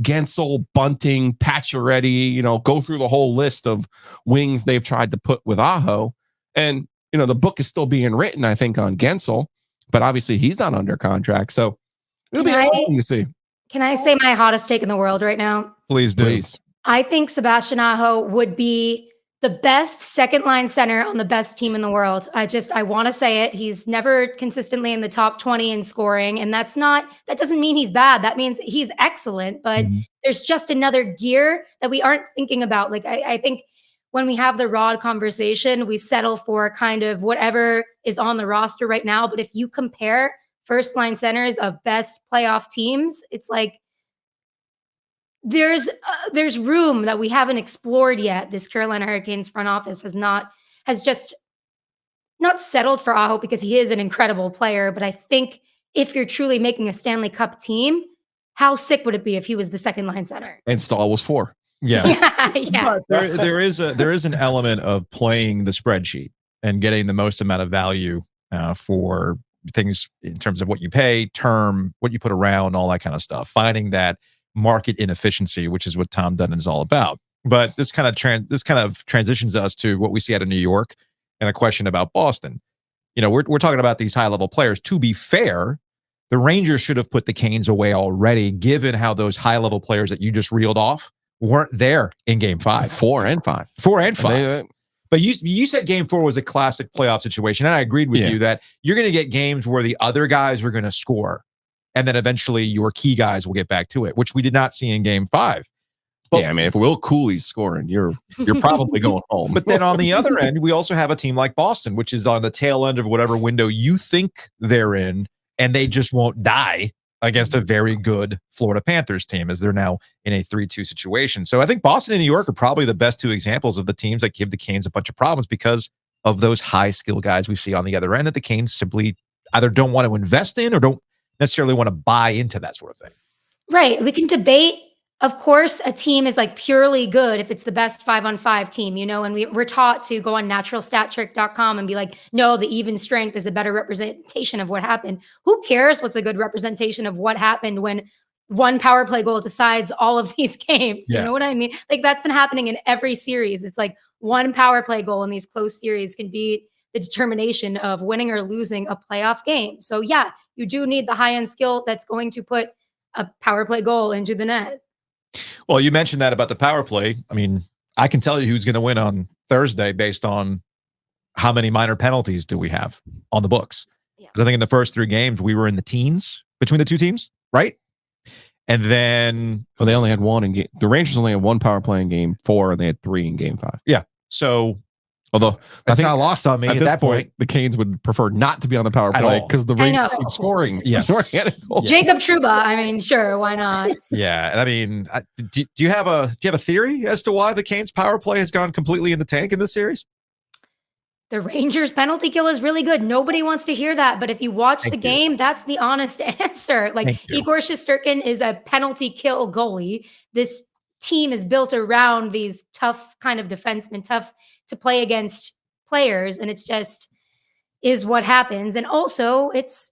Gensel, Bunting, Pacioretty, go through the whole list of wings they've tried to put with Aho. And, the book is still being written, I think, on Gensel, but obviously he's not under contract. So it'll be interesting to see. Can I say my hottest take in the world right now? Please do. I think Sebastian Aho would be the best second line center on the best team in the world. I want to say it. He's never consistently in the top 20 in scoring. And that doesn't mean he's bad. That means he's excellent, but there's just another gear that we aren't thinking about. Like, I think when we have the Rod conversation, we settle for kind of whatever is on the roster right now. But if you compare first line centers of best playoff teams, it's like, there's room that we haven't explored yet. This Carolina Hurricanes front office has just not settled for Aho, because he is an incredible player. But I think if you're truly making a Stanley Cup team, how sick would it be if he was the second line center? And Stahl was 4. Yeah. Yeah. There is an element of playing the spreadsheet and getting the most amount of value for things in terms of what you pay, term, what you put around, all that kind of stuff. Finding that market inefficiency, which is what Tom Dundon is all about. But this kind of transitions us to what we see out of New York and a question about Boston. We're talking about these high level players. To be fair, the Rangers should have put the Canes away already, given how those high level players that you just reeled off weren't there in Game 5. 4 and 5. But you said game 4 was a classic playoff situation, and I agreed with you that you're going to get games where the other guys are going to score, and then eventually your key guys will get back to it, which we did not see in game 5. But, I mean, if Will Cooley's scoring, you're probably going home. But then on the other end, we also have a team like Boston, which is on the tail end of whatever window you think they're in, and they just won't die against a very good Florida Panthers team, as they're now in a 3-2 situation. So I think Boston and New York are probably the best 2 examples of the teams that give the Canes a bunch of problems because of those high skill guys we see on the other end that the Canes simply either don't want to invest in or don't necessarily want to buy into that sort of thing. Right. We can debate. Of course, a team is like purely good if it's the best 5-on-5 team, and we're taught to go on naturalstattrick.com and be like, no, the even strength is a better representation of what happened. Who cares what's a good representation of what happened when one power play goal decides all of these games? You know what I mean? Like that's been happening in every series. It's like one power play goal in these close series can be the determination of winning or losing a playoff game. So yeah, you do need the high-end skill that's going to put a power play goal into the net. Well, you mentioned that about the power play. I mean, I can tell you who's going to win on Thursday based on how many minor penalties do we have on the books. Because I think in the first 3 games, we were in the teens between the 2 teams, right? And then... Well, they only had 1 in game. The Rangers only had 1 power play in game 4, and they had 3 in game 5. Yeah. So... Although that's not lost on me at that point. The Canes would prefer not to be on the power play because the Rangers keep scoring. Yes. Jacob Trouba. I mean, sure, why not? Yeah, and I mean, do you have a theory as to why the Canes power play has gone completely in the tank in this series? The Rangers penalty kill is really good. Nobody wants to hear that, but if you watch the game, that's the honest answer. Like Igor Shesterkin is a penalty kill goalie. This team is built around these tough kind of defensemen, tough to play against players, and it's just is what happens. And also it's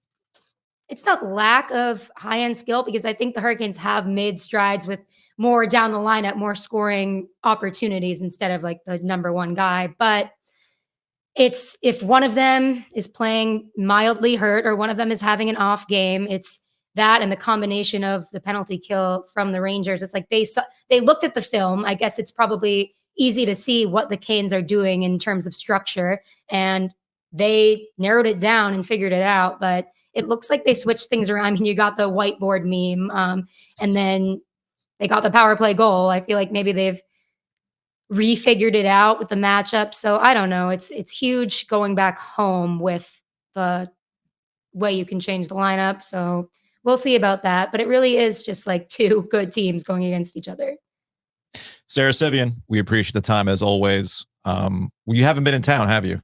not lack of high-end skill, because I think the Hurricanes have made strides with more down the lineup, more scoring opportunities instead of like the number 1 guy. But it's if one of them is playing mildly hurt or one of them is having an off game, it's that and the combination of the penalty kill from the Rangers. It's like they looked at the film. I guess it's probably easy to see what the Canes are doing in terms of structure, and they narrowed it down and figured it out. But it looks like they switched things around. I mean, you got the whiteboard meme, and then they got the power play goal. I feel like maybe they've refigured it out with the matchup. So I don't know. It's huge going back home with the way you can change the lineup. So we'll see about that. But it really is just like 2 good teams going against each other. Sara Civian, we appreciate the time as always. You haven't been in town, have you?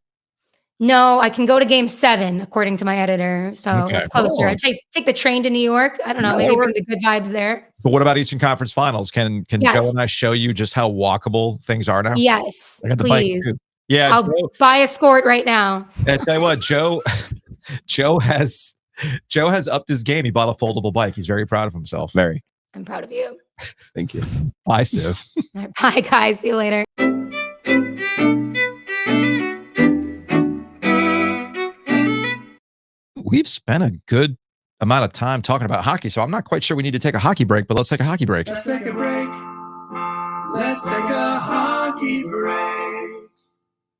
No, I can go to game 7, according to my editor. So it's closer. I take the train to New York. I don't know. Maybe bring the good vibes there. But what about Eastern Conference Finals? Can Joe and I show you just how walkable things are now? Yes, I got the please. bike. Yeah, I'll buy a Skort right now. I tell you what, Joe has upped his game. He bought a foldable bike. He's very proud of himself. Very. I'm proud of you. Thank you. Bye, Civ. Bye, guys. See you later. We've spent a good amount of time talking about hockey, so I'm not quite sure we need to take a hockey break, but let's take a hockey break. Let's take a break. Let's take a hockey break.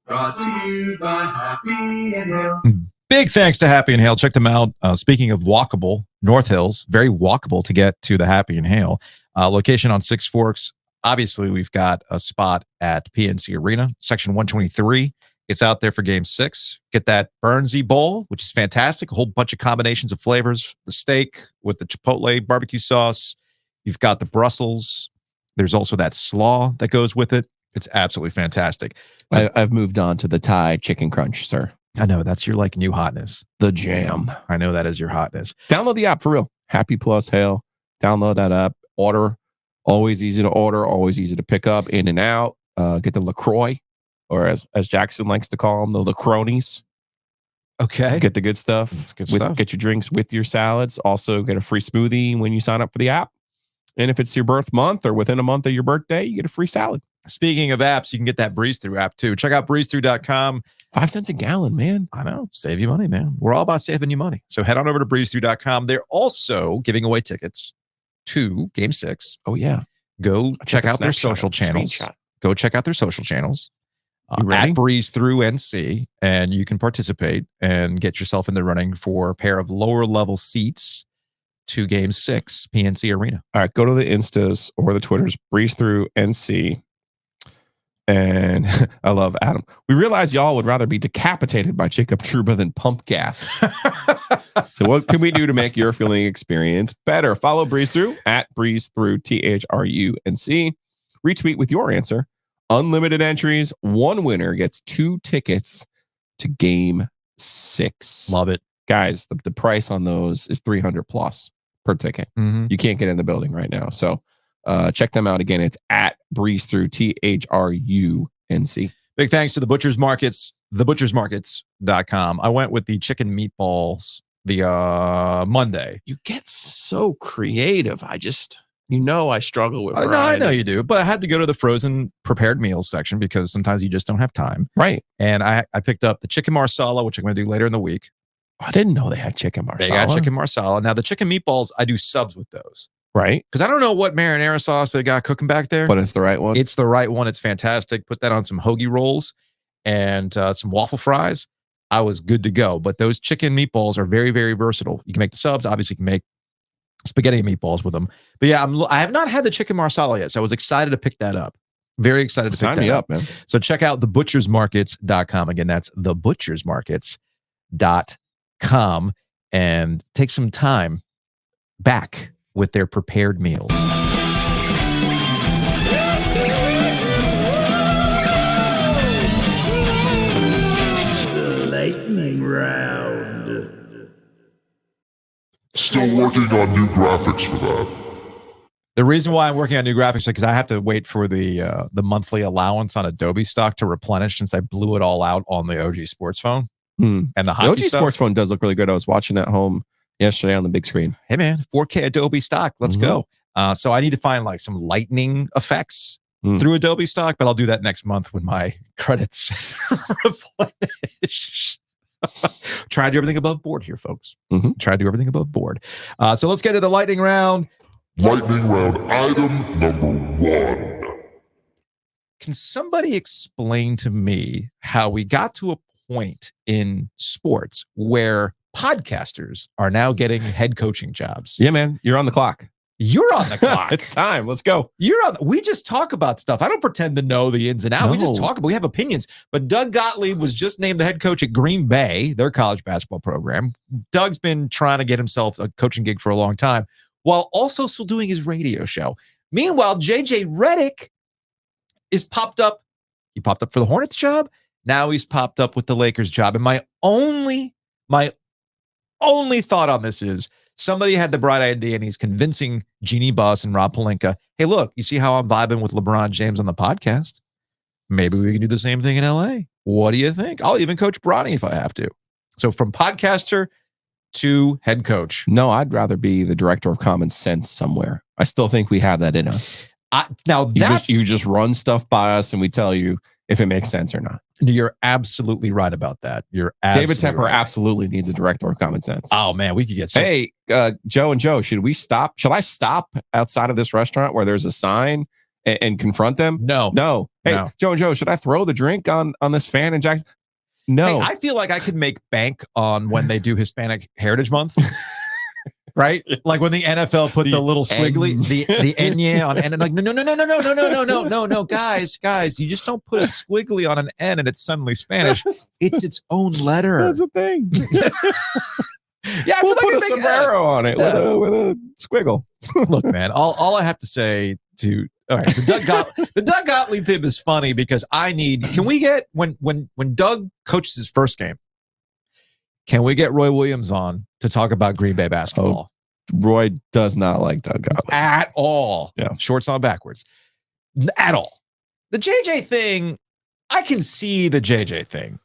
Brought to you by Happy and Hill. Big thanks to Happy and Hale. Check them out. Speaking of walkable, North Hills, very walkable to get to the Happy and Hale. Location on Six Forks. Obviously, we've got a spot at PNC Arena, section 123. It's out there for game 6. Get that Burnsy Bowl, which is fantastic. A whole bunch of combinations of flavors. The steak with the Chipotle barbecue sauce. You've got the Brussels. There's also that slaw that goes with it. It's absolutely fantastic. So, I've moved on to the Thai chicken crunch, sir. I know, that's your like new hotness. The jam. I know that is your hotness. Download the app for real. Happy Plus Hale. Download that app. Order. Always easy to order. Always easy to pick up. In and out. Get the LaCroix, or as Jackson likes to call them, the LaCronies. Okay. Get the good stuff. That's good stuff. Get your drinks with your salads. Also get a free smoothie when you sign up for the app. And if it's your birth month or within a month of your birthday, you get a free salad. Speaking of apps, you can get that Breeze Through app too. Check out breezethrough.com. 5 cents a gallon, man. I know. Save you money, man. We're all about saving you money. So head on over to breezethrough.com. They're also giving away tickets to Game 6. Oh, yeah. Go check out their social channels. Go check out their social channels. at Breeze Through NC, and you can participate and get yourself in the running for a pair of lower level seats to Game 6 PNC Arena. All right, go to the Instas or the Twitters, Breeze Through NC. And I love Adam. We realize y'all would rather be decapitated by Jacob Trouba than pump gas. So what can we do to make your viewing experience better? Follow Breeze Through at Breeze Through THRUNC. Retweet with your answer. Unlimited entries. One winner gets 2 tickets to Game 6. Love it. Guys, the price on those is $300+ per ticket. Mm-hmm. You can't get in the building right now. So check them out again. It's at Breeze Through THRUNC. Big thanks to the Butcher's Markets, thebutchersmarkets.com. I went with the chicken meatballs the Monday. You get so creative. I struggle with variety. I know you do, but I had to go to the frozen prepared meals section because sometimes you just don't have time. Right. And I picked up the chicken marsala, which I'm going to do later in the week. I didn't know they had chicken marsala. They got chicken marsala. Now the chicken meatballs, I do subs with those. Right. Because I don't know what marinara sauce they got cooking back there. But it's the right one. It's the right one. It's fantastic. Put that on some hoagie rolls and some waffle fries. I was good to go. But those chicken meatballs are very, very versatile. You can make the subs. Obviously, you can make spaghetti meatballs with them. But yeah, I have not had the chicken marsala yet. So I was excited to pick that up. Very excited to pick that up, man. So check out thebutchersmarkets.com. Again, that's thebutchersmarkets.com. And take some time back with their prepared meals. The lightning round. Still working on new graphics for that. The reason why I'm working on new graphics is because I have to wait for the monthly allowance on Adobe stock to replenish since I blew it all out on the OG Sports phone. And the OG Sports phone does look really good. I was watching at home yesterday on the big screen. Hey man, 4K Adobe stock. Let's go. So I need to find like some lightning effects through Adobe stock, but I'll do that next month when my credits replenish. Try to do everything above board here, folks. Try to do everything above board. So let's get to the lightning round. Lightning round item number 1. Can somebody explain to me how we got to a point in sports where podcasters are now getting head coaching jobs? Yeah, man. You're on the clock. You're on the clock. It's time. Let's go. We just talk about stuff. I don't pretend to know the ins and outs. No. We just talk about, we have opinions. But Doug Gottlieb was just named the head coach at Green Bay, their college basketball program. Doug's been trying to get himself a coaching gig for a long time, while also still doing his radio show. Meanwhile, JJ Redick is popped up. He popped up for the Hornets job. Now he's popped up with the Lakers job. And my only thought on this is somebody had the bright idea and he's convincing Jeannie Buss and Rob Pelinka, hey, look, you see how I'm vibing with LeBron James on the podcast? Maybe we can do the same thing in LA. What do you think? I'll even coach Bronny if I have to. So from podcaster to head coach. No, I'd rather be the director of common sense somewhere. I still think we have that in us. You just run stuff by us and we tell you if it makes sense or not. You're absolutely right about that. David Tepper absolutely needs a director of common sense. Oh man, we could get some. Hey, Joe and Joe, should I stop outside of this restaurant where there's a sign and confront them? No. Hey, no. Joe and Joe, should I throw the drink on this fan in Jackson? No. Hey, I feel like I could make bank on when they do Hispanic Heritage Month. Right? Like when the NFL put the little squiggly, the enye on N, and like, no, guys, you just don't put a squiggly on an N and it's suddenly Spanish. It's its own letter. That's a thing. Yeah, I we'll feel like put a sombrero on it with a squiggle. Look, man, all I have to say to the Doug Gottlieb thing is funny because can we get when Doug coaches his first game? Can we get Roy Williams on to talk about Green Bay basketball? Oh, Roy does not like Doug Gottlieb. At all. Yeah. Shorts on backwards. At all. The JJ thing, I can see the JJ thing.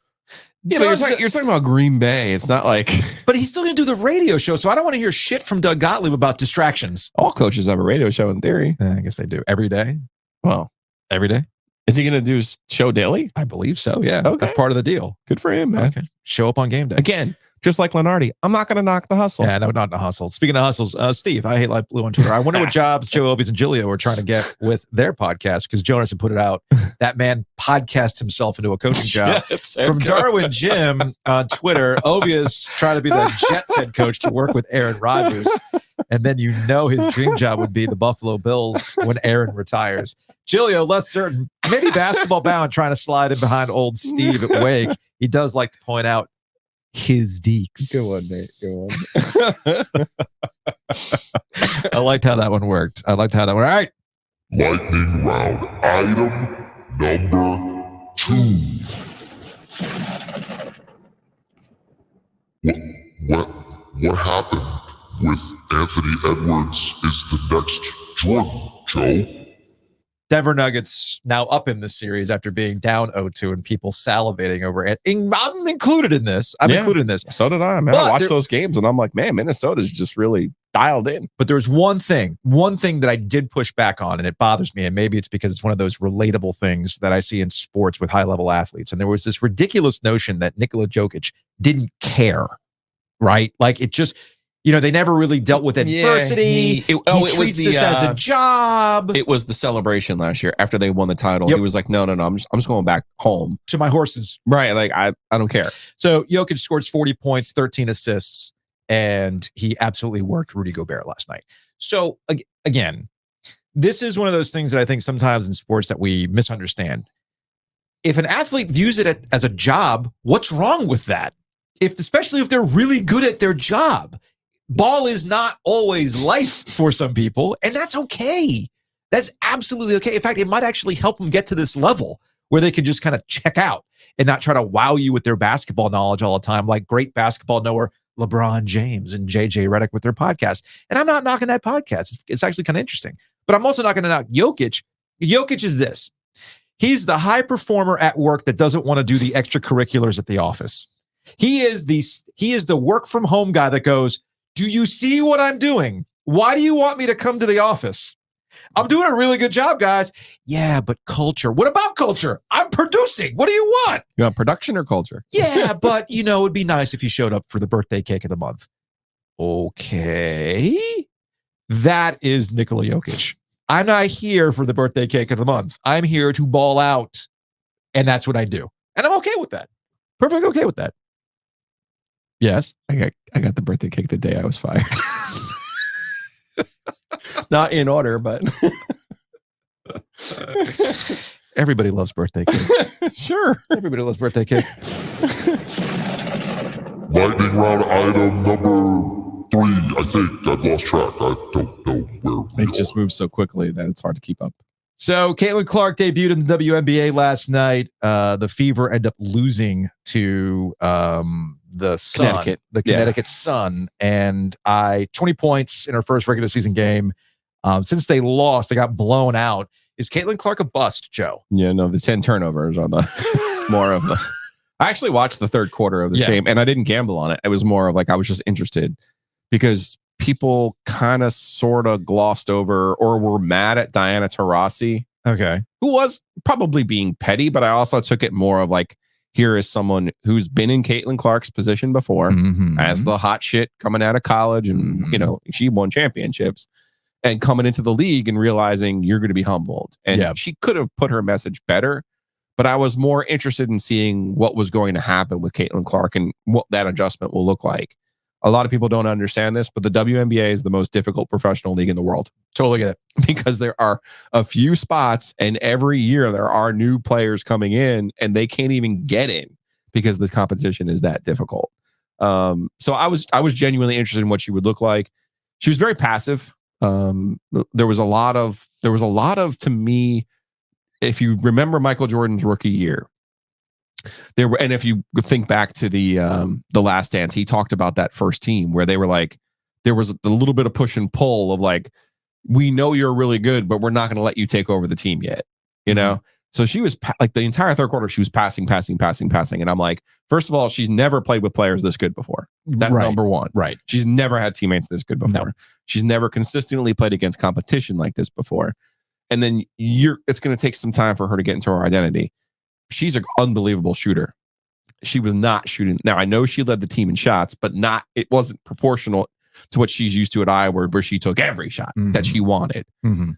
Yeah, but you're talking about Green Bay. It's not like... But he's still going to do the radio show, so I don't want to hear shit from Doug Gottlieb about distractions. All coaches have a radio show in theory. I guess they do. Every day? Well, every day? Is he going to do his show daily? I believe so, yeah. Okay. That's part of the deal. Good for him, man. Okay. Show up on game day. Again, Just like Lunardi, I'm not going to knock the hustle. Yeah, no, not the hustle. Speaking of hustles, Steve, I hate Light Blue on Twitter. I wonder what jobs Joe Ovies and Giulio are trying to get with their podcast, because Jonas had put it out. That man podcast himself into a coaching job. From Darwin Jim on Twitter, Ovies tried to be the Jets head coach to work with Aaron Rodgers. And then his dream job would be the Buffalo Bills when Aaron retires. Giulio, less certain, maybe basketball bound, trying to slide in behind old Steve at Wake. He does like to point out his deeks. Good one, Nate. Good one. I liked how that one worked. All right. Lightning round item number 2. What happened with Anthony Edwards is the next Jordan, Joe. Denver Nuggets now up in this series after being down 0-2 and people salivating over it. I'm included in this. So did I, man. I watched those games and I'm like, man, Minnesota's just really dialed in. But there's one thing that I did push back on, and it bothers me. And maybe it's because it's one of those relatable things that I see in sports with high-level athletes. And there was this ridiculous notion that Nikola Jokic didn't care, right? Like, it just... they never really dealt with adversity. It was this as a job. It was the celebration last year after they won the title. Yep. He was like, no, I'm just going back home to my horses. Right. Like, I don't care. So Jokic scored 40 points, 13 assists, and he absolutely worked Rudy Gobert last night. So again, this is one of those things that I think sometimes in sports that we misunderstand. If an athlete views it as a job, what's wrong with that? Especially if they're really good at their job. Ball is not always life for some people, and that's okay. That's absolutely okay. In fact, it might actually help them get to this level where they can just kind of check out and not try to wow you with their basketball knowledge all the time, like great basketball knower LeBron James and JJ Redick with their podcast. And I'm not knocking that podcast. It's actually kind of interesting. But I'm also not going to knock Jokic. Jokic is this. He's the high performer at work that doesn't want to do the extracurriculars at the office. He is the work from home guy that goes, do you see what I'm doing? Why do you want me to come to the office? I'm doing a really good job, guys. Yeah, but culture. What about culture? I'm producing. What do you want? You want production or culture? Yeah, but it'd be nice if you showed up for the birthday cake of the month. Okay. That is Nikola Jokic. I'm not here for the birthday cake of the month. I'm here to ball out. And that's what I do. And I'm okay with that. Perfectly okay with that. Yes. I got the birthday cake the day I was fired. Not in order, but everybody loves birthday cake. Sure. Everybody loves birthday cake. Lightning round item number 3. I think I've lost track. I don't know where. It just moves so quickly that it's hard to keep up. So Caitlin Clark debuted in the WNBA last night. The Fever end up losing to the Sun, Connecticut Sun, and 20 points in her first regular season game. Since they lost, they got blown out. Is Caitlin Clark a bust, Joe? Yeah, no, the 10 turnovers are the more of the. I actually watched the third quarter of this game, and I didn't gamble on it. It was more of like I was just interested because people kind of sort of glossed over or were mad at Diana Taurasi. Okay. Who was probably being petty, but I also took it more of like, here is someone who's been in Caitlin Clark's position before as the hot shit coming out of college. And, she won championships and coming into the league and realizing you're going to be humbled. And she could have put her message better, but I was more interested in seeing what was going to happen with Caitlin Clark and what that adjustment will look like. A lot of people don't understand this, but the WNBA is the most difficult professional league in the world. Totally get it. Because there are a few spots and every year there are new players coming in and they can't even get in because the competition is that difficult. So I was genuinely interested in what she would look like. She was very passive. There was a lot of, to me, if you remember Michael Jordan's rookie year, there were, and if you think back to the Last Dance, he talked about that first team where they were like, there was a little bit of push and pull of like, we know you're really good, but we're not going to let you take over the team yet. So she was like the entire third quarter, she was passing. And I'm like, first of all, she's never played with players this good before. That's number one. Right. She's never had teammates this good before. No. She's never consistently played against competition like this before. And then it's going to take some time for her to get into her identity. She's an unbelievable shooter. she was not shooting. Now, I know she led the team in shots, but it wasn't proportional to what she's used to at Iowa, where she took every shot that she wanted.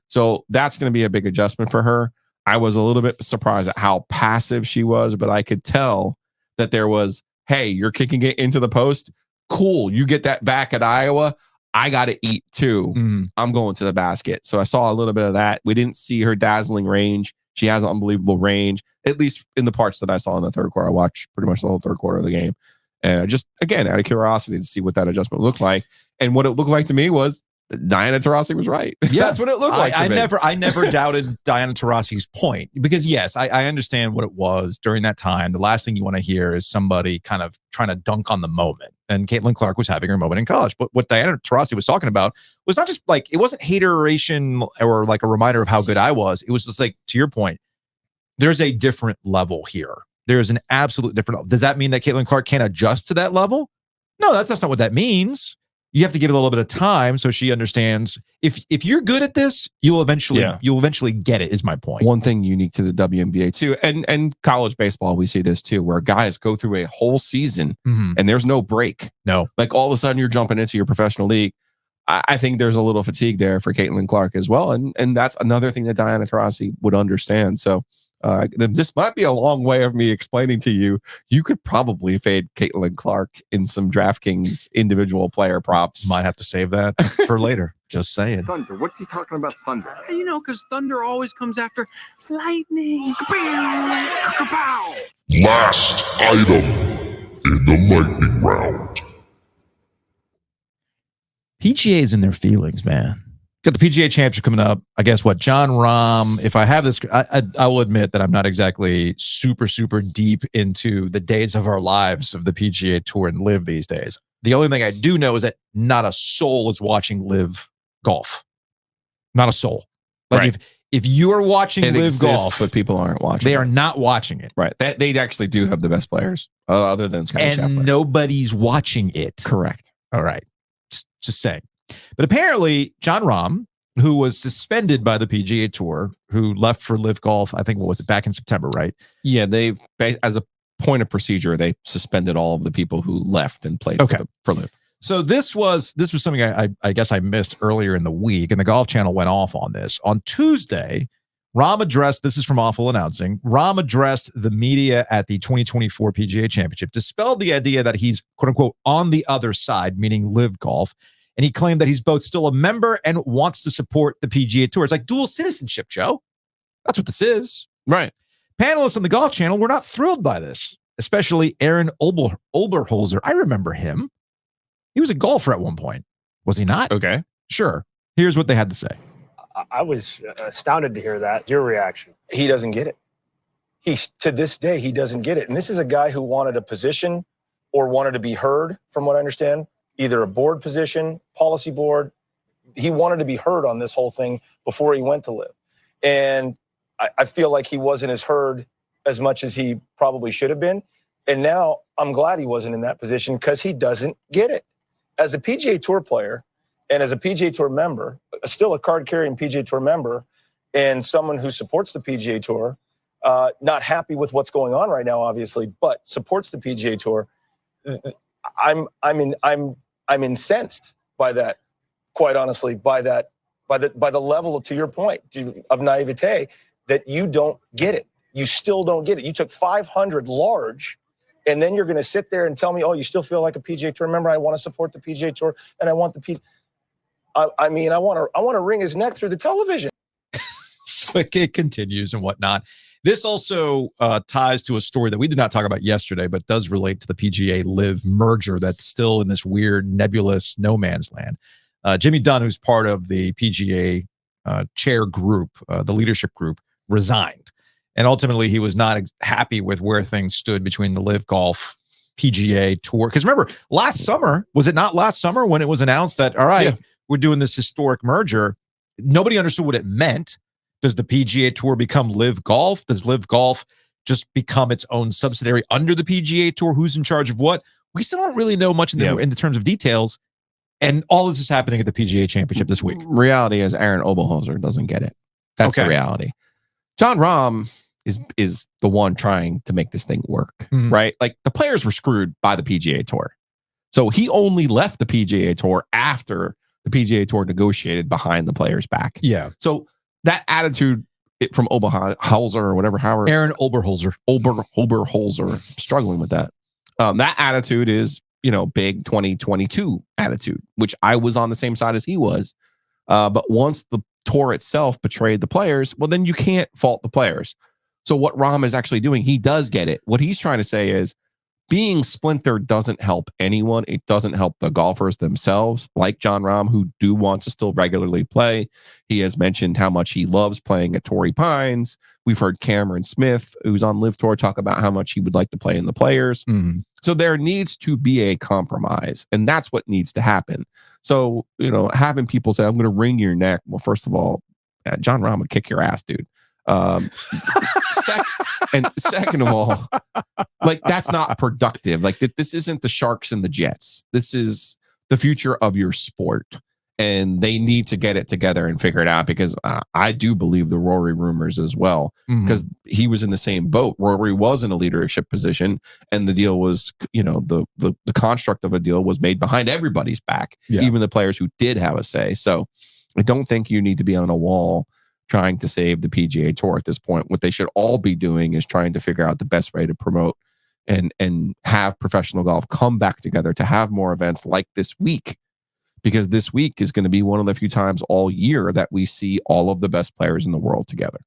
So that's going to be a big adjustment for her. I was a little bit surprised at how passive she was, but I could tell that there was, hey, you're kicking it into the post. Cool. You get that back at Iowa. I got to eat too. I'm going to the basket. So I saw a little bit of that. We didn't see her dazzling range. She has unbelievable range, at least in the parts that I saw in the third quarter. I watched pretty much the whole third quarter of the game. And just, again, out of curiosity to see what that adjustment looked like. And what it looked like to me was Diana Taurasi was right. Yeah, that's what it looked like. I never doubted Diana Taurasi's point, because yes, I understand what it was during that time. The last thing you want to hear is somebody kind of trying to dunk on the moment. And Caitlin Clark was having her moment in college. But what Diana Taurasi was talking about was not just like, it wasn't hateration or like a reminder of how good I was. It was just like, to your point, there's a different level here. There's an absolute different level. Does that mean that Caitlin Clark can't adjust to that level? No, that's not what that means. You have to give it a little bit of time so she understands. If you're good at this, you'll eventually get it, is my point. One thing unique to the WNBA too, and college baseball, we see this too, where guys go through a whole season and there's no break. No. Like all of a sudden you're jumping into your professional league. I think there's a little fatigue there for Caitlin Clark as well. And that's another thing that Diana Taurasi would understand. So this might be a long way of me explaining to you. You could probably fade Caitlin Clark in some DraftKings individual player props. Might have to save that for later. Just saying. Thunder. What's he talking about? Thunder. You know, because thunder always comes after lightning. Last item in the lightning round. PGA's in their feelings, man. Got the PGA Championship coming up. I guess what, John Rahm, if I have this, I will admit that I'm not exactly super deep into the days of our lives of the PGA Tour and LIV these days. The only thing I do know is that not a soul is watching LIV golf. Not a soul. Like right. if you are watching LIV golf, but people aren't watching. They are not watching it. Right. They actually do have the best players, other than Scotty Scheffler. And nobody's watching it. Correct. All right. Just saying. But apparently, John Rahm, who was suspended by the PGA Tour, who left for LIV Golf, I think, what was it, back in September, right? Yeah, they've, as a point of procedure, they suspended all of the people who left and played for LIV. So this was something I guess I missed earlier in the week, and the Golf Channel went off on this. On Tuesday, Rahm addressed, this is from Awful Announcing, Rahm addressed the media at the 2024 PGA Championship, dispelled the idea that he's, quote unquote, on the other side, meaning LIV Golf. And he claimed that he's both still a member and wants to support the PGA Tour. It's like dual citizenship, Joe. That's what this is. Right. Panelists on the Golf Channel were not thrilled by this, especially Aaron Oberholzer. I remember him. He was a golfer at one point. Was he not? Okay. Sure. Here's what they had to say. I was astounded to hear that. Your reaction? He doesn't get it. To this day, he doesn't get it. And this is a guy who wanted a position or wanted to be heard, from what I understand. Either a board position, policy board. He wanted to be heard on this whole thing before he went to LIV. And I feel like he wasn't as heard as much as he probably should have been. And now I'm glad he wasn't in that position because he doesn't get it. As a PGA Tour player and as a PGA Tour member, still a card-carrying PGA Tour member and someone who supports the PGA Tour, not happy with what's going on right now, obviously, but supports the PGA Tour, I'm incensed by that, quite honestly, by the level, to your point, of naivete, that you don't get it. You still don't get it. You took 500 large, and then you're going to sit there and tell me, oh, you still feel like a PGA Tour member? I want to support the PGA Tour, and I want the PGA. I want to wring his neck through the television. So it continues and whatnot. This also ties to a story that we did not talk about yesterday, but does relate to the PGA LIV merger that's still in this weird, nebulous no man's land. Jimmy Dunn, who's part of the PGA chair group, the leadership group, resigned. And ultimately, he was not happy with where things stood between the LIV Golf PGA Tour. Because remember, last summer, was it not last summer when it was announced that, all right, we're doing this historic merger? Nobody understood what it meant. Does the PGA Tour become LIV Golf? Does LIV Golf just become its own subsidiary under the PGA Tour? Who's in charge of what? We still don't really know much in the terms of details. And all this is happening at the PGA Championship this week. Reality is Aaron Oberholzer doesn't get it. That's the reality. John Rahm, is the one trying to make this thing work, right? Like the players were screwed by the PGA Tour. So he only left the PGA Tour after the PGA Tour negotiated behind the players' back. Yeah. So that attitude from Oberholzer or whatever, Howard. Aaron Oberholzer. Oberholzer. Struggling with that. That attitude is, big 2022 attitude, which I was on the same side as he was. But once the tour itself betrayed the players, well, then you can't fault the players. So what Rahm is actually doing, he does get it. What he's trying to say is being splintered doesn't help anyone. It doesn't help the golfers themselves, like Jon Rahm, who do want to still regularly play. He has mentioned how much he loves playing at Torrey Pines. We've heard Cameron Smith, who's on Live Tour, talk about how much he would like to play in the Players. So there needs to be a compromise, and that's what needs to happen. So, having people say, I'm going to wring your neck. Well, first of all, Jon Rahm would kick your ass, dude. Second of all, like that's not productive. Like this isn't the Sharks and the Jets. This is the future of your sport, and they need to get it together and figure it out. Because I do believe the Rory rumors as well, because he was in the same boat. Rory was in a leadership position, and the deal was, the construct of a deal was made behind everybody's back, even the players who did have a say. So I don't think you need to be on a wall trying to save the PGA Tour at this point. What they should all be doing is trying to figure out the best way to promote and have professional golf come back together, to have more events like this week, because this week is going to be one of the few times all year that we see all of the best players in the world together.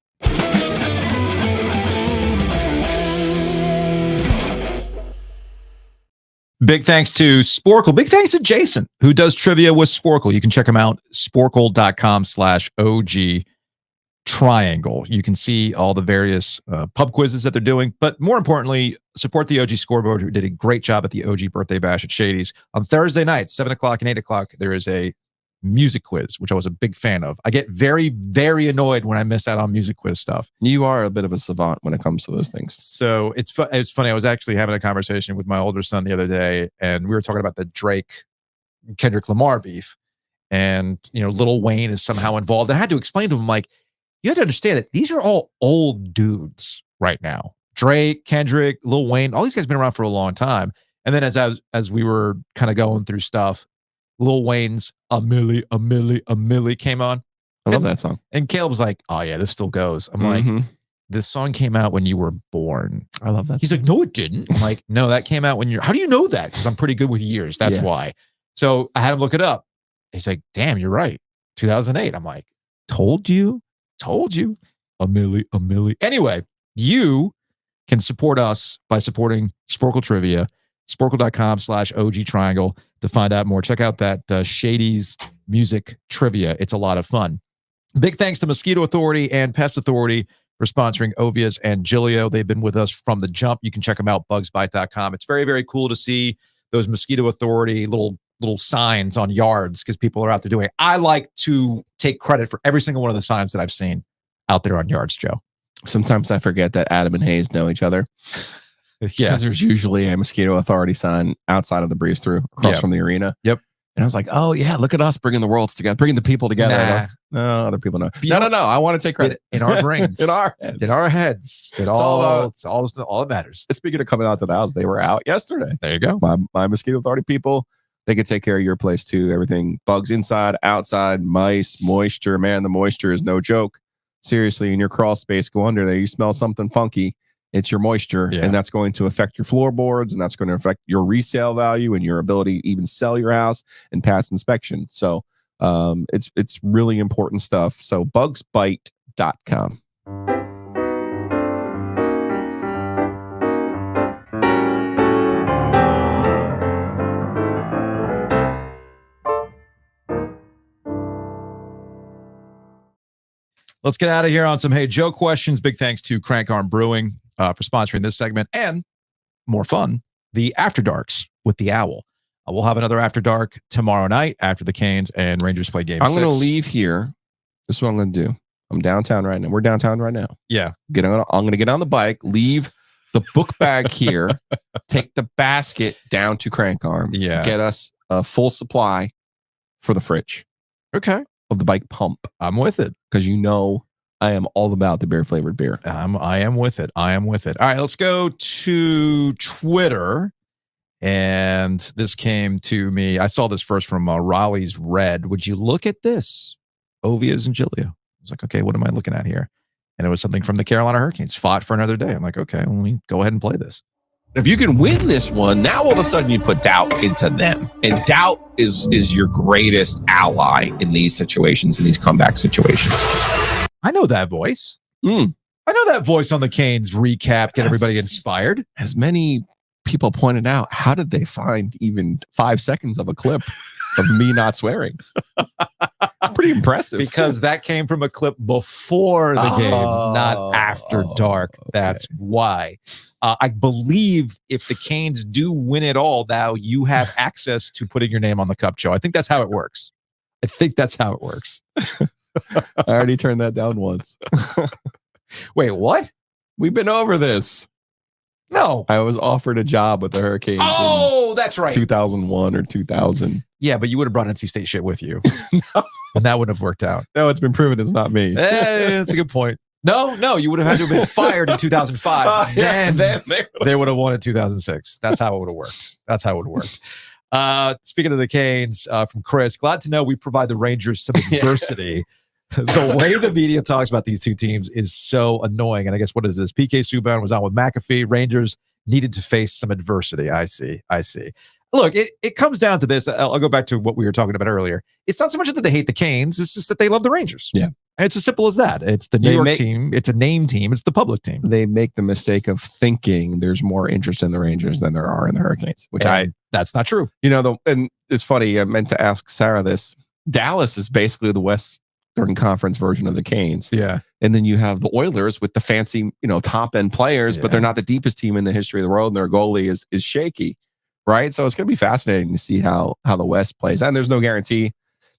Big thanks to Sporkle. Big thanks to Jason, who does trivia with Sporkle. You can check him out, sporkle.com/OG Triangle. You can see all the various pub quizzes that they're doing, but more importantly, support the OG Scoreboard, who did a great job at the OG Birthday Bash at Shady's on Thursday nights, 7 o'clock and 8 o'clock. There is a music quiz, which I was a big fan of. I get very, very annoyed when I miss out on music quiz stuff. You are a bit of a savant when it comes to those things. So it's funny. I was actually having a conversation with my older son the other day, and we were talking about the Drake Kendrick Lamar beef, and Lil Wayne is somehow involved. And I had to explain to him, like, you have to understand that these are all old dudes right now. Drake, Kendrick, Lil Wayne, all these guys have been around for a long time. And then as we were kind of going through stuff, Lil Wayne's A Milli came on. I love that song. And Caleb was like, oh yeah, this still goes. I'm like, this song came out when you were born. I love that. He's like, no, it didn't. I'm like, no, that came out when how do you know that? Because I'm pretty good with years. That's why. So I had him look it up. He's like, damn, you're right. 2008. I'm like, told you. A milli. Anyway, you can support us by supporting Sporkle Trivia, sporkle.com/OG Triangle to find out more. Check out that Shady's music trivia. It's a lot of fun. Big thanks to Mosquito Authority and Pest Authority for sponsoring Ovias and Gilio. They've been with us from the jump. You can check them out, bugsbite.com. It's very, very cool to see those Mosquito Authority little signs on yards, because people are out there doing it. I like to take credit for every single one of the signs that I've seen out there on yards, Joe. Sometimes I forget that Adam and Hayes know each other. Because there's usually a Mosquito Authority sign outside of the breeze through across from the arena. Yep. And I was like, oh yeah, look at us bringing the worlds together, bringing the people together. No, other people know. No. I want to take credit in our brains, in our heads. It's all that matters. Speaking of coming out to the house, they were out yesterday. There you go. My Mosquito Authority people, they could take care of your place too. Everything, bugs inside, outside, mice, moisture. Man, the moisture is no joke. Seriously, in your crawl space, go under there. You smell something funky, it's your moisture, and that's going to affect your floorboards, and that's going to affect your resale value and your ability to even sell your house and pass inspection. So it's really important stuff. So bugsbite.com. Let's get out of here on some Hey Joe questions. Big thanks to Crank Arm Brewing for sponsoring this segment, and more fun, the After Darks with the Owl. We'll have another After Dark tomorrow night after the Canes and Rangers play game 6. I'm going to leave here. This is what I'm going to do. I'm downtown right now. We're downtown right now. Yeah. I'm going to get on the bike, leave the book bag here, take the basket down to Crank Arm, get us a full supply for the fridge. Okay. Of the bike pump. I'm with it. Because I am all about the beer-flavored beer. I am with it. All right, let's go to Twitter. And this came to me. I saw this first from Raleigh's Red. Would you look at this? Ovias and Giglio. I was like, okay, what am I looking at here? And it was something from the Carolina Hurricanes. Fought for another day. I'm like, okay, well, let me go ahead and play this. If you can win this one, now all of a sudden you put doubt into them. And doubt is your greatest ally in these situations, in these comeback situations. I know that voice. I know that voice on the Canes recap, get everybody inspired. As many people pointed out, how did they find even 5 seconds of a clip of me not swearing? Pretty impressive. Because that came from a clip before the game, not after dark. Okay. That's why. I believe if the Canes do win it all, now you have access to putting your name on the cup show. I think that's how it works. I already turned that down once. Wait, what? We've been over this. No. I was offered a job with the Hurricanes. Oh, that's right. 2001 or 2000. Yeah, but you would have brought NC State shit with you. No. And that wouldn't have worked out. No, it's been proven it's not me. That's a good point. No, you would have had to have been fired in 2005. Then they would have won in 2006. That's how it would have worked. Speaking of the Canes, from Chris, glad to know we provide the Rangers some adversity. The way the media talks about these two teams is so annoying. And I guess, what is this? PK Subban was on with McAfee. Rangers needed to face some adversity. I see. Look, it comes down to this. I'll go back to what we were talking about earlier. It's not so much that they hate the Canes. It's just that they love the Rangers. Yeah. And it's as simple as that. It's the New York team. It's a name team. It's the public team. They make the mistake of thinking there's more interest in the Rangers than there are in the Hurricanes, that's not true. And it's funny. I meant to ask Sarah this. Dallas is basically the Western Conference version of the Canes. Yeah. And then you have the Oilers with the fancy, top end players, but they're not the deepest team in the history of the world. And their goalie is shaky. Right. So it's going to be fascinating to see how the West plays. And there's no guarantee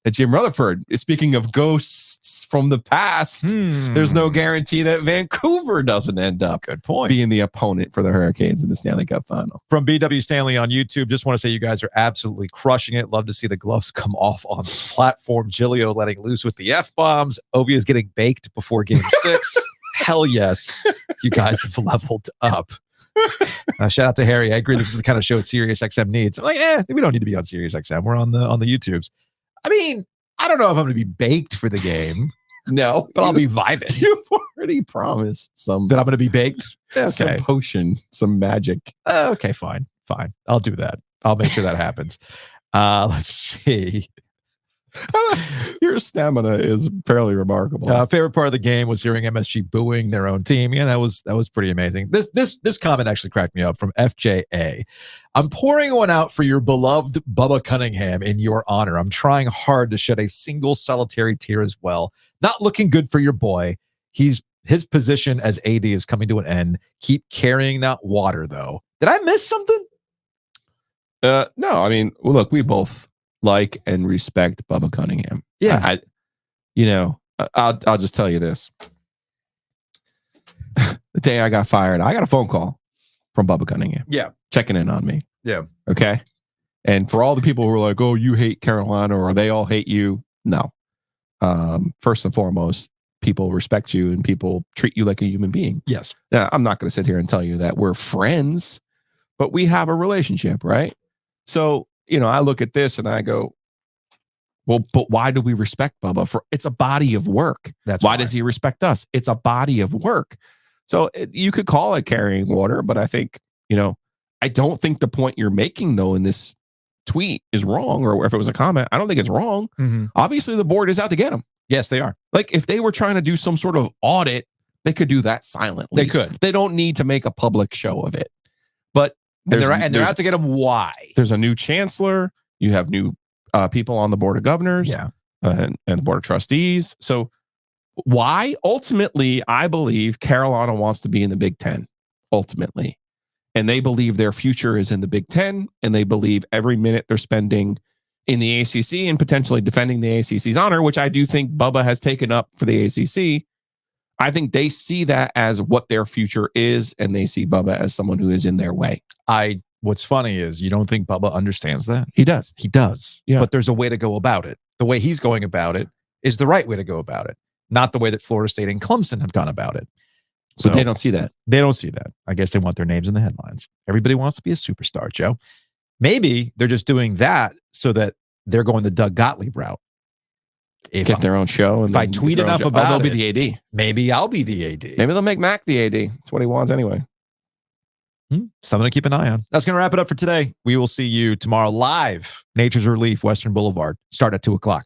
that Jim Rutherford, speaking of ghosts from the past, there's no guarantee that Vancouver doesn't end up being the opponent for the Hurricanes in the Stanley Cup final. From BW Stanley on YouTube, just want to say you guys are absolutely crushing it. Love to see the gloves come off on this platform. Giglio letting loose with the F-bombs. Ovi is getting baked before game 6. Hell yes. You guys have leveled up. Shout out to Harry. I agree. This is the kind of show SiriusXM needs. I'm like, we don't need to be on SiriusXM. We're on the YouTubes. I mean, I don't know if I'm going to be baked for the game. No, but I'll be vibing. You've already promised that I'm going to be baked. Okay. Some potion, some magic. Okay, fine. I'll do that. I'll make sure that happens. Let's see. Your stamina is fairly remarkable. Favorite part of the game was hearing MSG booing their own team. Yeah, that was pretty amazing. This comment actually cracked me up from FJA. I'm pouring one out for your beloved Bubba Cunningham in your honor. I'm trying hard to shed a single solitary tear as well. Not looking good for your boy. His position as AD is coming to an end. Keep carrying that water, though. Did I miss something? No, I mean, look, we both like and respect Bubba Cunningham. Yeah. I'll just tell you this. The day I got fired, I got a phone call from Bubba Cunningham. Yeah. Checking in on me. Yeah. Okay. And for all the people who are like, oh, you hate Carolina or they all hate you. No. First and foremost, people respect you and people treat you like a human being. Yes. Now, I'm not going to sit here and tell you that we're friends, but we have a relationship, right? So, I look at this and I go, well, but why do we respect Bubba? It's a body of work. That's why does he respect us? It's a body of work. So you could call it carrying water, but I think, I don't think the point you're making though in this tweet is wrong, or if it was a comment, I don't think it's wrong. Mm-hmm. Obviously the board is out to get him. Yes, they are. Like if they were trying to do some sort of audit, they could do that silently. They could. They don't need to make a public show of it. But they're out to get him. Why? There's a new chancellor. You have new people on the board of governors, and the board of trustees. So why? Ultimately, I believe Carolina wants to be in the Big Ten. Ultimately, and they believe their future is in the Big Ten, and they believe every minute they're spending in the ACC and potentially defending the ACC's honor, which I do think Bubba has taken up for the ACC. I think they see that as what their future is, and they see Bubba as someone who is in their way. What's funny is you don't think Bubba understands that? He does. He does. Yeah. But there's a way to go about it. The way he's going about it is the right way to go about it. not the way that Florida State and Clemson have gone about it. So they don't see that. They don't see that. I guess they want their names in the headlines. Everybody wants to be a superstar, Joe. Maybe they're just doing that so that they're going the Doug Gottlieb route. Get their own show. If I tweet enough about it, they'll be the AD. Maybe I'll be the AD. Maybe they'll make Mac the AD. That's what he wants anyway. Something to keep an eye on. That's going to wrap it up for today. We will see you tomorrow live. Nature's Relief, Western Boulevard. Start at 2:00.